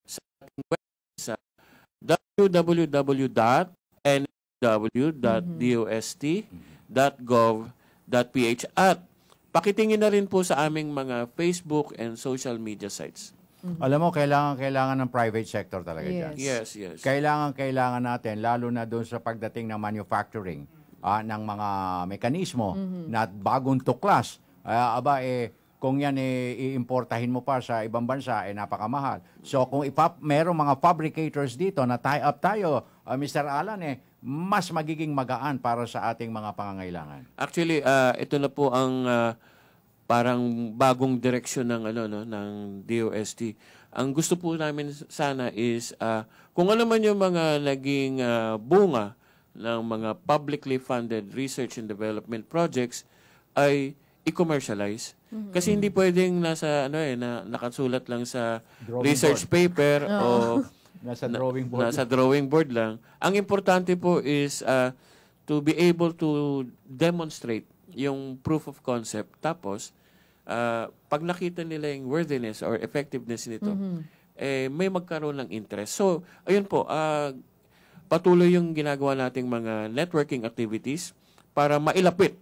sa ating website sa www.nw.dost.gov.ph at pakitingin na rin po sa aming mga Facebook and social media sites. Alam mo, kailangan ng private sector talaga dyan. Yes. Kailangan natin, lalo na doon sa pagdating ng manufacturing ng mga mekanismo na bagong tuklas. Kung yan iimportahin mo pa sa ibang bansa, napakamahal. So kung merong mga fabricators dito na tie-up tayo, Mr. Alan, mas magiging magaan para sa ating mga pangangailangan. Actually, ito na po ang parang bagong direksyon ng ng DOST. Ang gusto po namin sana is kung ano man yung mga naging bunga ng mga publicly funded research and development projects ay i-commercialize. Kasi hindi pwedeng nasa nakasulat lang sa research paper o nasa drawing board. Nasa drawing board lang. Ang importante po is to be able to demonstrate yung proof of concept. Tapos, pag nakita nila yung worthiness or effectiveness nito, may magkaroon ng interest. So, ayun po, patuloy yung ginagawa nating mga networking activities para mailapit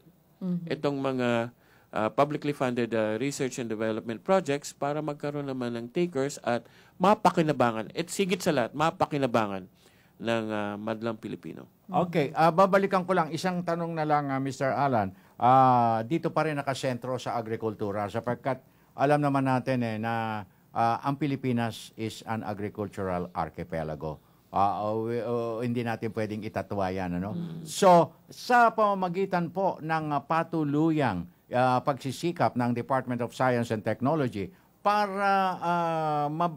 itong mga publicly funded research and development projects para magkaroon naman ng takers at mapakinabangan. At sigit sa lahat, mapakinabangan ng madlang Pilipino. Okay, babalikan ko lang. Isang tanong na lang, Mr. Alan. Dito pa rin nakasentro sa agrikultura sapagkat alam naman natin na ang Pilipinas is an agricultural archipelago. Hindi natin pwedeng itatwa yan. Ano? So, sa pamamagitan po ng patuluyang pagsisikap ng Department of Science and Technology para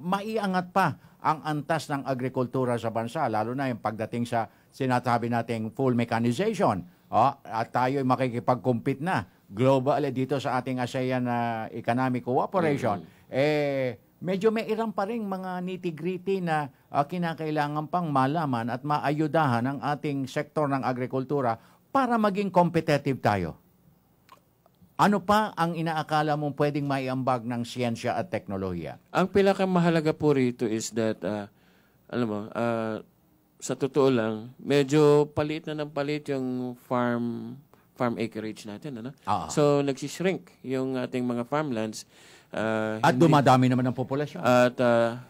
maiangat pa ang antas ng agrikultura sa bansa, lalo na yung pagdating sa sinasabi nating full mechanization. At tayo ay makikipag-compete na global dito sa ating ASEAN Economic Cooperation. Medyo may ilang pa rin mga nitty-gritty na kinakailangan pang malaman at maayudahan ang ating sektor ng agrikultura para maging competitive tayo. Ano pa ang inaakala mong pwedeng maiambag ng siyensya at teknolohiya? Ang pinakamahalaga po rito is that, sa totoo lang, medyo palit na ng palit yung farm acreage natin. Ano? So, nagsishrink yung ating mga farmlands. At dumadami naman ang populasyon. At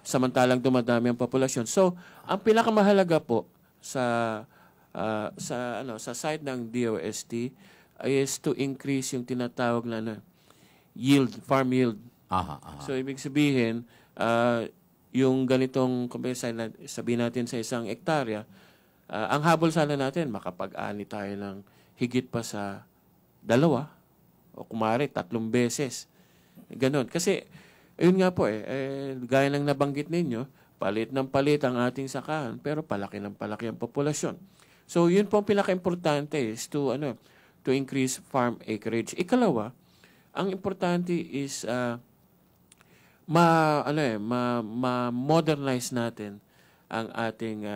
samantalang dumadami ang populasyon. So, ang pinakamahalaga po sa side ng DOST is to increase yung tinatawag na yield, farm yield. So, ibig sabihin, yung ganitong, sabihin natin sa isang hektarya, ang habol sana natin, makapag-ani tayo ng higit pa sa 2 o kumari 3 beses. Ganon. Kasi, ayun nga po gaya ng nabanggit ninyo, palit ng palit ang ating sakahan, pero palaki ng palaki ang populasyon. So, yun po ang pinaka-importante is to increase farm acreage. Ikalawa, ang importante is ma-modernize natin ang ating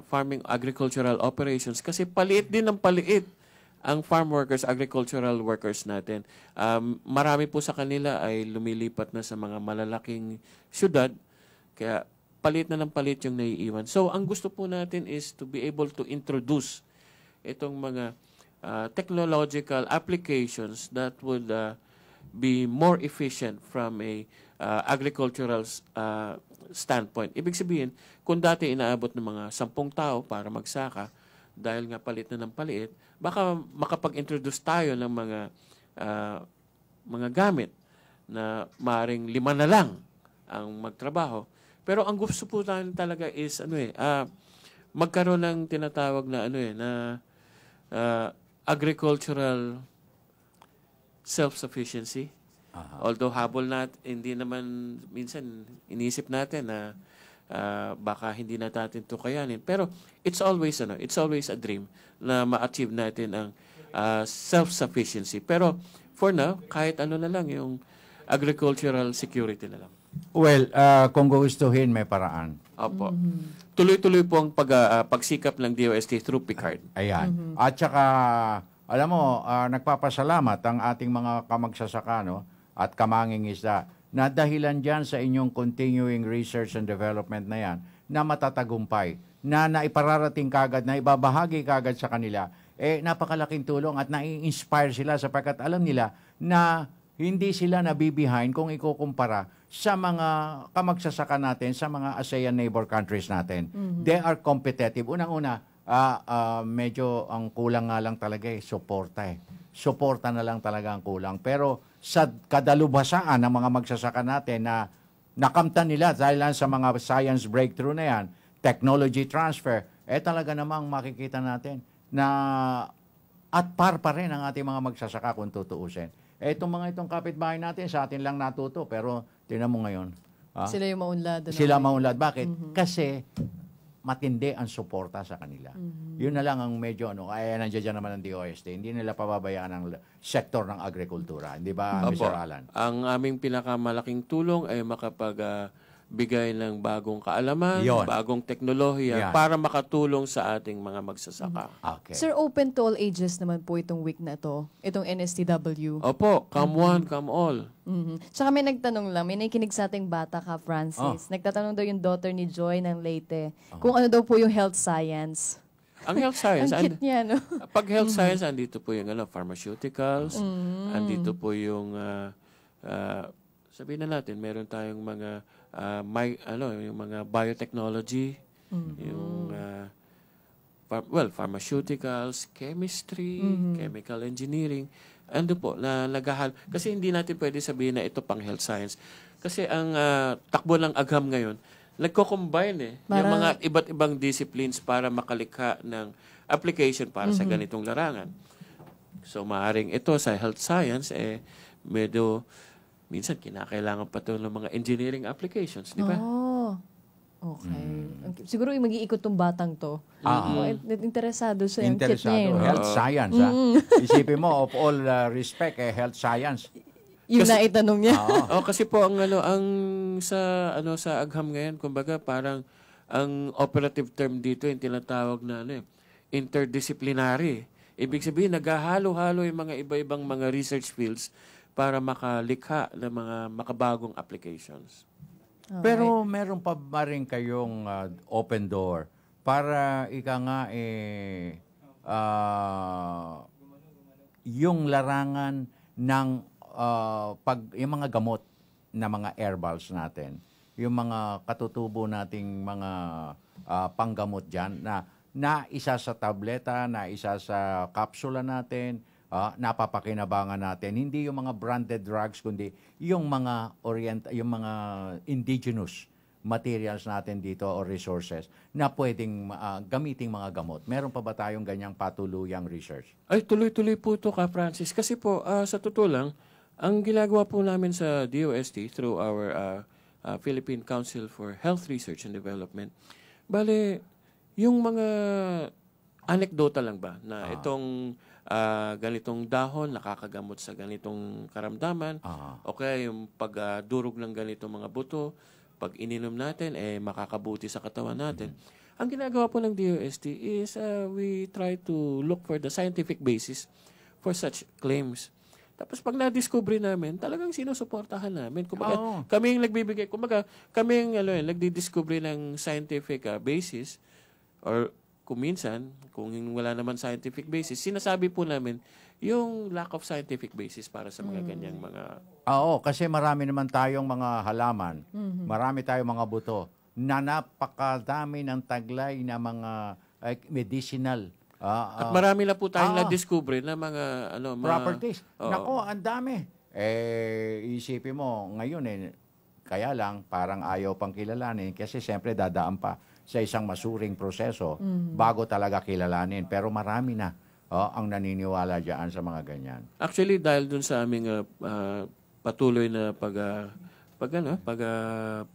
farming agricultural operations kasi paliit din ng paliit ang farm workers, agricultural workers natin. Marami po sa kanila ay lumilipat na sa mga malalaking syudad, kaya palit na ng palit yung naiiwan. So, ang gusto po natin is to be able to introduce itong mga technological applications that would be more efficient from a agricultural standpoint. Ibig sabihin, kung dati inaabot ng mga 10 tao para magsaka, dahil nga palit na ng paliit, baka makapag-introduce tayo ng mga gamit na maaaring 5 na lang ang magtrabaho. Pero ang gusto po natin talaga is magkaroon ng tinatawag na agricultural self-sufficiency. Although habol hindi naman minsan inisip natin na baka hindi na natin ito kayanin. Pero it's always a dream na ma-achieve natin ang self-sufficiency. Pero for now, kahit ano na lang, yung agricultural security na lang. Well, kung gustuhin, may paraan. Opo. Tuloy-tuloy po ang pagsikap ng DOST through PICARD. Ayan. At saka, alam mo, nagpapasalamat ang ating mga kamagsasaka at kamanging isda na dahilan dyan sa inyong continuing research and development na yan na matatagumpay, na naipararating kagad, na ibabahagi kagad sa kanila, napakalaking tulong at nai-inspire sila sapagkat alam nila na hindi sila nabibehind kung ikukumpara sa mga kamagsasaka natin, sa mga ASEAN neighbor countries natin. They are competitive. Unang-una, medyo ang kulang nga lang talaga suporta Suporta na lang talaga ang kulang. Pero sa kadalubhasaan ng mga magsasaka natin na nakamtan nila dahil lang sa mga science breakthrough na yan, technology transfer, talaga namang makikita natin na at par pa rin ang ating mga magsasaka kung tutuusin. Itong kapitbahay natin, sa atin lang natuto. Pero, tinan mo ngayon. Sila yung maunlad. Sila maunlad. Bakit? Kasi, matindi ang suporta sa kanila. Yun na lang ang medyo, kaya nandiyan naman ang DOST. Hindi nila pababayaan ang sektor ng agrikultura. Hindi ba, Mr. Alan? Ang aming pinakamalaking tulong ay bigay ng bagong kaalaman, bagong teknolohiya para makatulong sa ating mga magsasaka. Okay. Sir, open to all ages naman po itong week na to, itong NSTW. Opo, come one, come all. Tsaka may nagtanong lang, may nakikinig sa ating bata ka, Francis. Nagtatanong daw yung daughter ni Joy ng Leyte kung ano daw po yung health science. Ang health science, Ang cute niya, no? pag health science, andito po yung pharmaceuticals, andito po yung, sabihin na natin, meron tayong mga, yung mga biotechnology, yung, pharmaceuticals, chemistry, chemical engineering, ando po, na kasi hindi natin pwede sabihin na ito pang health science. Kasi ang takbo ng agham ngayon, nagko-combine yung mga iba't ibang disciplines para makalikha ng application para sa ganitong larangan. So, maaaring ito sa health science, medyo, minsan kinakailangan pa ito ng mga engineering applications, di ba? Oh, okay. Siguro mag-iikot tong batang to. Interesado sa yung kit niya. Health science, Isipin mo, of all respect, health science. Yung naitanong niya. Kasi po ang sa agham ngayon, kumbaga parang ang operative term dito yung tinatawag na interdisciplinary. Ibig sabihin naghahalo-halo yung mga iba-ibang mga research fields para makalikha ng mga makabagong applications. Pero meron pa ba rin kayong open door para yung larangan ng yung mga gamot na mga herbals natin, yung mga katutubo nating mga panggamot dyan na isa sa tableta, na isa sa kapsula natin, napapakinabangan natin. Hindi yung mga branded drugs, kundi yung mga yung mga indigenous materials natin dito o resources na pwedeng gamiting mga gamot. Meron pa ba tayong ganyang patuluyang research? Ay, tuloy-tuloy po ito, Ka Francis. Kasi po, sa totoo lang, ang ginagawa po namin sa DOST through our Philippine Council for Health Research and Development, bale, yung mga anekdota lang ba na itong ganitong dahon nakakagamot sa ganitong karamdaman, okay, yung pagdurog ng ganitong mga buto, pag ininom natin, makakabuti sa katawan natin. Ang ginagawa po ng DOST is we try to look for the scientific basis for such claims. Tapos pag na-discover namin, talagang sinusuportahan namin. Kumbaga, kami yung nagbibigay, kami yung nagdi-discover ng scientific basis, or kung minsan, kung wala naman scientific basis, sinasabi po namin yung lack of scientific basis para sa mga ganyang mga... Kasi marami naman tayong mga halaman, marami tayong mga buto, na napakadami ng taglay na mga medicinal. At marami na po tayong na-discover na mga properties. Nako, ang dami. Isipin mo, ngayon kaya lang parang ayaw pang kilalanin kasi siyempre dadaan pa sa isang masuring proseso bago talaga kilalanin. Pero marami na ang naniniwala dyan sa mga ganyan. Actually, dahil dun sa aming patuloy na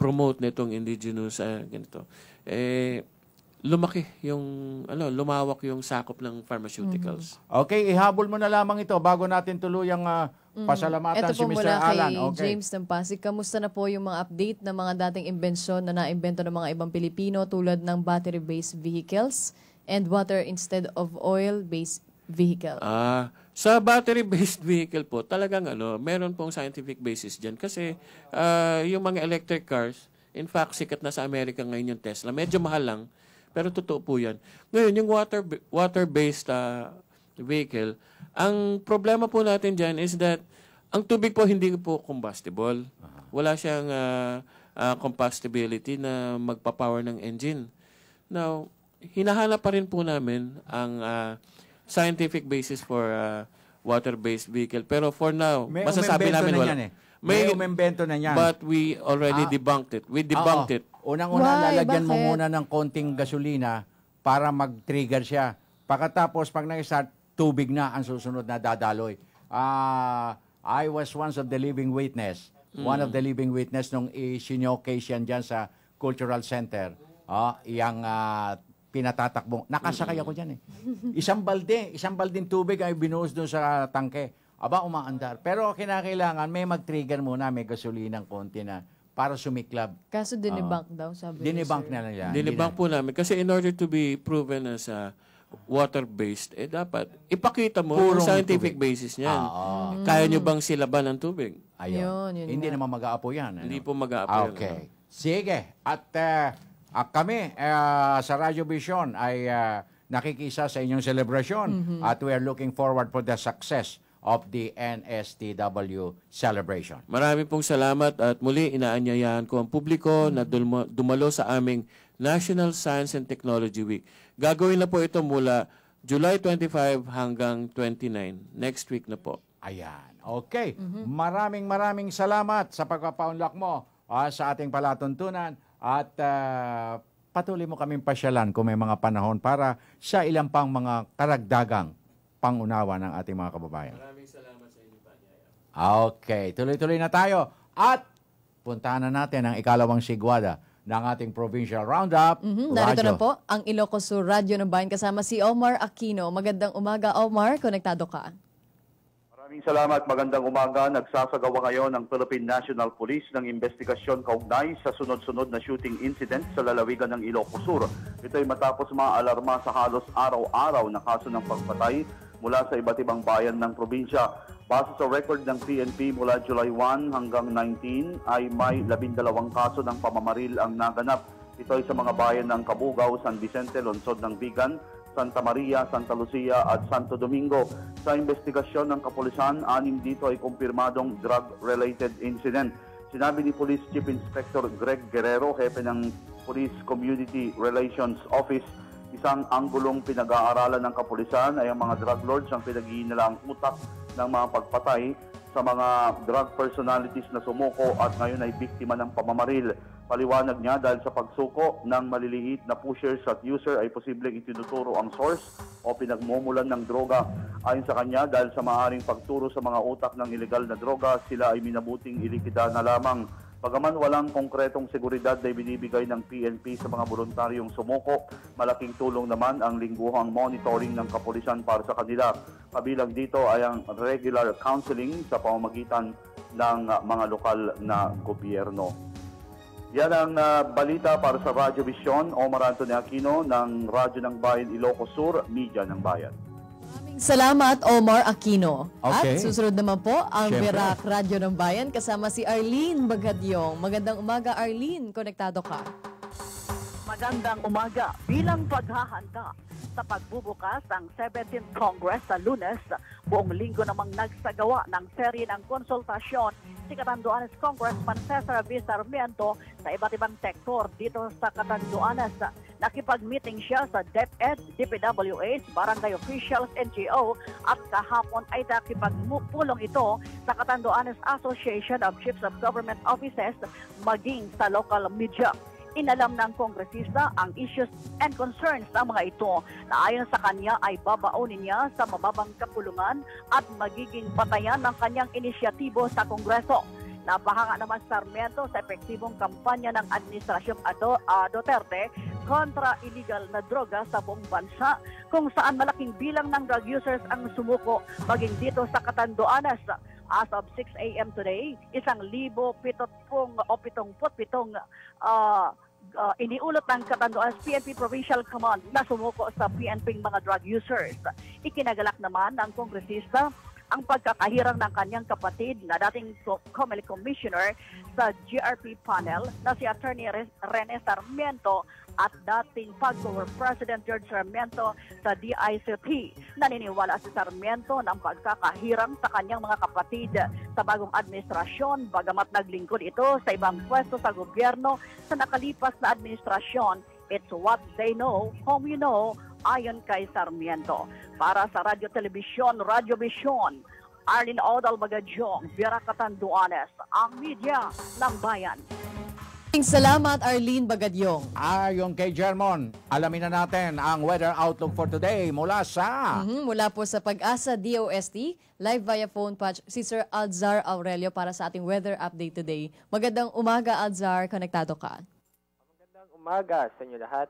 promote nitong indigenous ganito, lumaki yung lumawak yung sakop ng pharmaceuticals. Okay, ihabol mo na lamang ito bago natin tuluyang pasalamatan si Mr. Alan. Kay James Tampasik, kamusta na po yung mga update ng mga dating imbensyon na naimbento ng mga ibang Pilipino tulad ng battery-based vehicles and water instead of oil-based vehicle? Sa battery-based vehicle po, talagang meron pong scientific basis dyan. Kasi yung mga electric cars, in fact, sikat na sa Amerika ngayon yung Tesla. Medyo mahal lang, pero totoo po yan. Ngayon, yung water-based vehicle, ang problema po natin dyan is that ang tubig po hindi po combustible. Wala siyang combustibility na magpa-power ng engine. Now, hinahanap pa rin po namin ang scientific basis for water-based vehicle. Pero for now, masasabi namin wala. May umembento na yan. But we already debunked it. We debunked it. Unang-una, lalagyan mo muna ng konting gasolina para mag-trigger siya. Pagkatapos, pag nag-start, tubig na ang susunod na dadaloy. I was once of the living witness. One of the living witness nung i-showcase yan dyan sa Cultural Center. Yang pinatatakbong. Nakasakay ako dyan Isang balding tubig ay binuhos doon sa tangke. Aba, umaandar. Pero kinakailangan may mag-trigger muna, may gasolinang konti na para sumiklab. Kaso dinibunk daw, sabi dinibunk na yan. Dinibunk po namin. Kasi in order to be proven as water-based, dapat ipakita mo yung scientific basis niyan. Kaya nyo bang silaban ng tubig? Ayun. Hindi naman mag-aapo yan. Hindi po mag-aapo yan. Okay. Sige. At kami sa Radyo Vision ay nakikisa sa inyong celebration. At we are looking forward for the success of the NSTW celebration. Marami pong salamat at muli inaanyayahan ko ang publiko na dumalo sa aming National Science and Technology Week. Gagawin na po ito mula July 25 hanggang 29. Next week na po. Ayan. Okay. Maraming salamat sa pagpapaunlak mo sa ating palatuntunan at patuloy mo kaming pasyalan kung may mga panahon para sa ilang pang mga karagdagang pangunawa ng ating mga kababayan. Maraming salamat sa inyo, Panyaya. Okay. Tuloy-tuloy na tayo at puntahan na natin ang ikalawang sigwada ng ating Provincial Roundup. Narito na po ang Ilocos Sur Radio ng Bayan kasama si Omar Aquino. Magandang umaga, Omar. Konektado ka. Maraming salamat. Magandang umaga. Nagsasagawa ngayon ng Philippine National Police ng investigasyon kaugnay sa sunod-sunod na shooting incident sa lalawigan ng Ilocos Sur. Ito ay matapos maalarma sa halos araw-araw na kaso ng pagpatay mula sa iba't ibang bayan ng probinsya. Base sa record ng PNP mula July 1 hanggang 19 ay may 12 kaso ng pamamaril ang naganap. Ito ay sa mga bayan ng Cabugao, San Vicente, Lungsod ng Vigan, Santa Maria, Santa Lucia at Santo Domingo. Sa investigasyon ng kapulisan, 6 dito ay kumpirmadong drug-related incident. Sinabi ni Police Chief Inspector Greg Guerrero, hepe ng Police Community Relations Office, isang anggulong pinag-aaralan ng kapulisan ay ang mga drug lords ang pinag-iinalaang utak ng mga pagpatay sa mga drug personalities na sumuko at ngayon ay biktima ng pamamaril. Paliwanag niya dahil sa pagsuko ng maliliit na pushers at user ay posibleng itinuturo ang source o pinagmumulan ng droga. Ayon sa kanya, dahil sa maaaring pagturo sa mga utak ng ilegal na droga, sila ay minabuting ilikida na lamang. Bagaman walang konkretong seguridad na binibigay ng PNP sa mga voluntaryong sumuko, malaking tulong naman ang lingguhang monitoring ng kapulisan para sa kanila. Kabilang dito ay ang regular counseling sa pamamagitan ng mga lokal na gobyerno. Yan ang balita para sa Radyo Vision. Omar Anthony Aquino ng Radyo ng Bayan Ilocos Sur, Media ng Bayan. Salamat, Omar Aquino. Okay. At susunod naman po ang Siyempre. Verac Radyo ng Bayan kasama si Arlene Bagadyong. Magandang umaga, Arlene. Konektado ka. Magandang umaga. Bilang paghahanda sa pagbubukas ng 17th Congress sa Lunes, buong linggo namang nagsagawa ng serye ng konsultasyon si Catanduanes Congressman Cesar V. Sarmiento sa iba't ibang sektor dito sa Catanduanes. Nakipag-meeting siya sa DepEd, DPWH, barangay officials, NGO at kahapon ay nakipagpulong ito sa Catanduanes Association of Chiefs of Government Offices maging sa local media. Inalam ng kongresista ang issues and concerns ng mga ito na ayon sa kanya ay babaunin niya sa mababang kapulungan at magiging batayan ng kanyang inisyatibo sa Kongreso. Napahanga naman Sarmiento sa epektibong kampanya ng Administrasyong Duterte kontra illegal na droga sa buong bansa kung saan malaking bilang ng drug users ang sumuko maging dito sa Catanduanes. As of 6 a.m. today, 1,077 iniulot ng Catanduanes PNP Provincial Command na sumuko sa PNP mga drug users. Ikinagalak naman ng kongresista ang pagkakahirang ng kanyang kapatid na dating COMELEC Commissioner sa GRP panel na si Attorney Rene Sarmiento at dating PAGCOR President George Sarmiento sa DICT. Naniniwala si Sarmiento ng pagkakahirang sa kanyang mga kapatid sa bagong administrasyon, bagamat naglingkod ito sa ibang pwesto sa gobyerno sa nakalipas na administrasyon. It's what they know, whom you know, ayon kay Sarmiento. Para sa Radyo Telebisyon, Radyo Vision, Arlene Odal Bagadyong, Vera Catanduanes, ang media ng bayan. Salamat, Arlene Bagadyong. Ayon kay Germon, alamin na natin ang weather outlook for today mula sa... Mula po sa Pag-asa DOST, live via phone patch si Sir Alzar Aurelio para sa ating weather update today. Magandang umaga, Alzar. Konektado ka. Magandang umaga sa inyo lahat.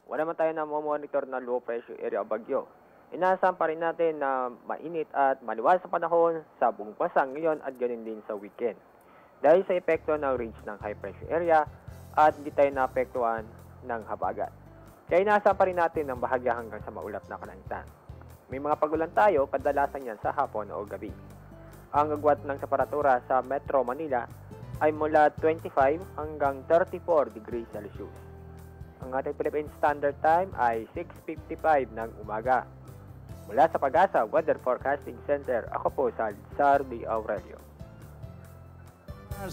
Wala man tayo na monitor na low pressure area o bagyo. Inaasahan pa rin natin na mainit at maliwas sa panahon sa buong bansa ngayon at ganoon din sa weekend. Dahil sa epekto ng range ng high pressure area at hindi tayo naapektuhan ng habagat. Kaya inaasahan pa rin natin ng bahagya hanggang sa maulap na kalangitan. May mga pagulan tayo, kadalasan yan sa hapon o gabi. Ang agwat ng temperatura sa Metro Manila ay mula 25 hanggang 34 degrees Celsius. Ang ating Philippine Standard Time ay 6:55 ng umaga. Mula sa Pag-asa Weather Forecasting Center, ako po sa Alzar D. Aurelio.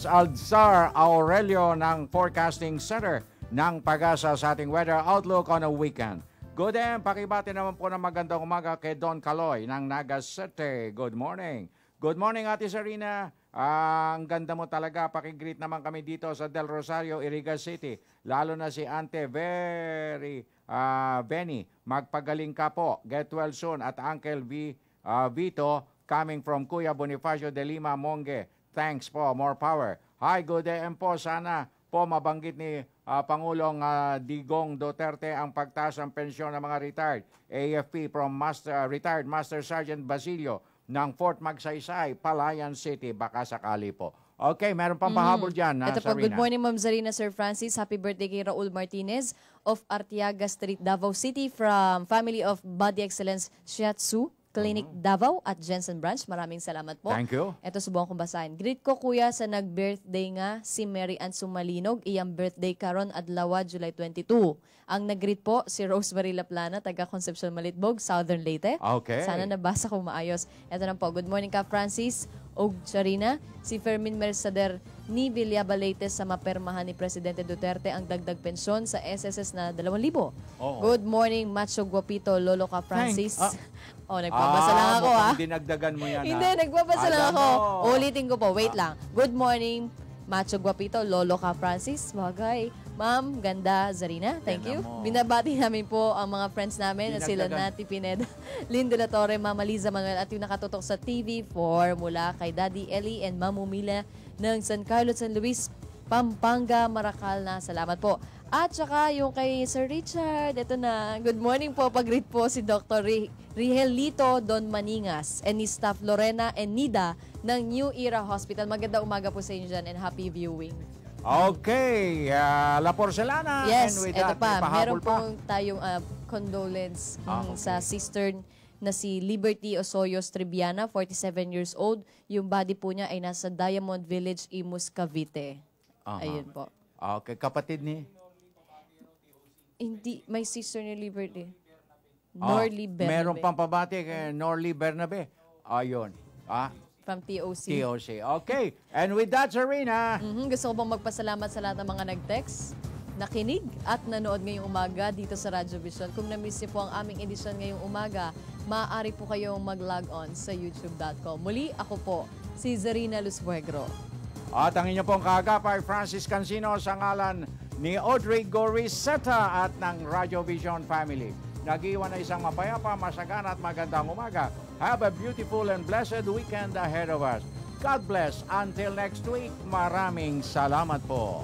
Alzar Aurelio ng Forecasting Center ng Pag-asa sa ating weather outlook on a weekend. Good day, pakibati naman po ng magandang umaga kay Don Caloy ng Nagasete. Good morning. Good morning, Ate Sarina. Ang ganda mo talaga. Pakigreet naman kami dito sa Del Rosario, Iriga City. Lalo na si Ante Benny. Magpagaling ka po. Get well soon. At Uncle Vito coming from Kuya Bonifacio de Lima, Monge. Thanks po. More power. Hi, good day po. Sana po mabanggit ni Pangulong Digong Duterte ang pagtaas ng pensyon ng mga retired AFP from retired Master Sergeant Basilio ng Fort Magsaysay, Palayan City. Baka sakali po. Okay, meron pang pahabol dyan. Ito po, good morning Ma'am Zarina, Sir Francis. Happy birthday kay Raul Martinez of Artiaga Street, Davao City from family of Body Excellence Shiatsu Clinic Davao at Jensen Branch. Maraming salamat po. Thank you. Ito, subukan kong basahin. Greet ko kuya sa nag-birthday nga si Mary Ann Sumalinog. Iyang birthday karon adlaw July 22. Ang nag-greet po si Rosemary Laplana, taga Concepcion Malitbog, Southern Leyte. Okay. Sana nabasa ko maayos. Ito na po. Good morning ka Francis og Charina. Si Fermin Mercader ni Villaba Leyte sa mapermahan ni Presidente Duterte ang dagdag pensyon sa SSS na 2,000. Good morning Macho Guapito, Lolo ka Francis. Nagbabasa lang ako Dinagdagan mo yan. Hindi, nagbabasa lang ako. Ulitin ko po, wait lang. Good morning, Macho Guapito, Lolo ka Francis. Bagay. Ma'am, ganda, Zarina. Thank you. Binabati namin po ang mga friends namin na sila Nati Pineda, Lynn De La Torre, Mama Liza Manuel at yung nakatutok sa TV4 mula kay Daddy Ellie and Mamu Mila ng San Carlos, San Luis, Pampanga, Maracal na. Salamat po. At saka yung kay Sir Richard, ito na. Good morning po. Pag-greet po si Dr. Rihelito Don Maningas and ni staff Lorena and Nida ng New Era Hospital. Maganda umaga po sa inyo dyan and happy viewing. Okay. La Porcelana. Yes, and with ito that, pa. Meron pa pong tayong condolence sa sister na si Liberty Osoyos Triviana, 47 years old. Yung body po niya ay nasa Diamond Village, Imus, Cavite. Ayun po. Okay, kapatid ni? Hindi, may sister ni Liberty. Norly Bernabe. Meron pang pabati kay Norly Bernabe. Ayun. From TOC. TOC. Okay. And with that, Serena. Gusto ko bang magpasalamat sa lahat ng mga nag-text, nakinig at nanood ngayong umaga dito sa Radyo Vision. Kung na-miss niyo po ang aming edisyon ngayong umaga, maaari po kayong mag-log on sa youtube.com. Muli, ako po, si Zarina Luzbuegro. At ang inyo pong kaagapay, Francis Cancino, sa ngalan ni Audrey Goriseta at ng Radyo Vision family. Nag-iwan na isang mapayapa, masagana at magandang umaga. Have a beautiful and blessed weekend ahead of us. God bless. Until next week, maraming salamat po.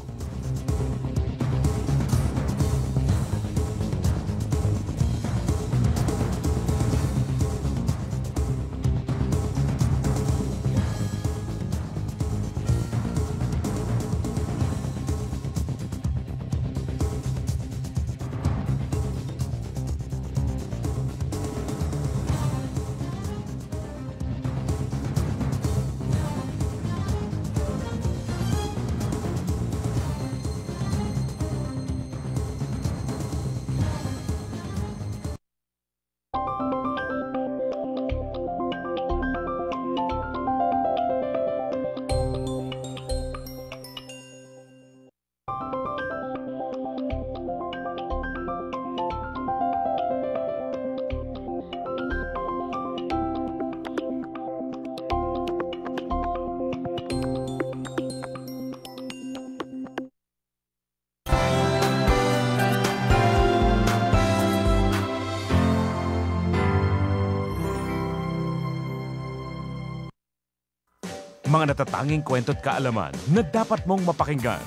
Mga natatanging kwento't kaalaman na dapat mong mapakinggan.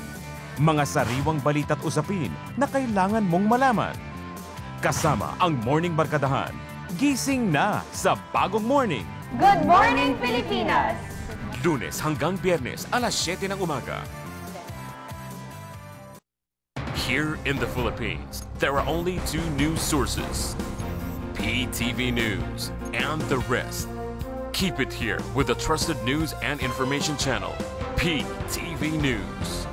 Mga sariwang balita't usapin na kailangan mong malaman. Kasama ang Morning Barkadahan. Gising na sa Bagong Morning. Good morning, Pilipinas! Lunes hanggang Biyernes, alas 7 ng umaga. Here in the Philippines, there are only two news sources. PTV News and the rest. Keep it here with the trusted news and information channel, PTV News.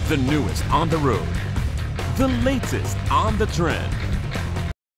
The newest on the road. The latest on the trend.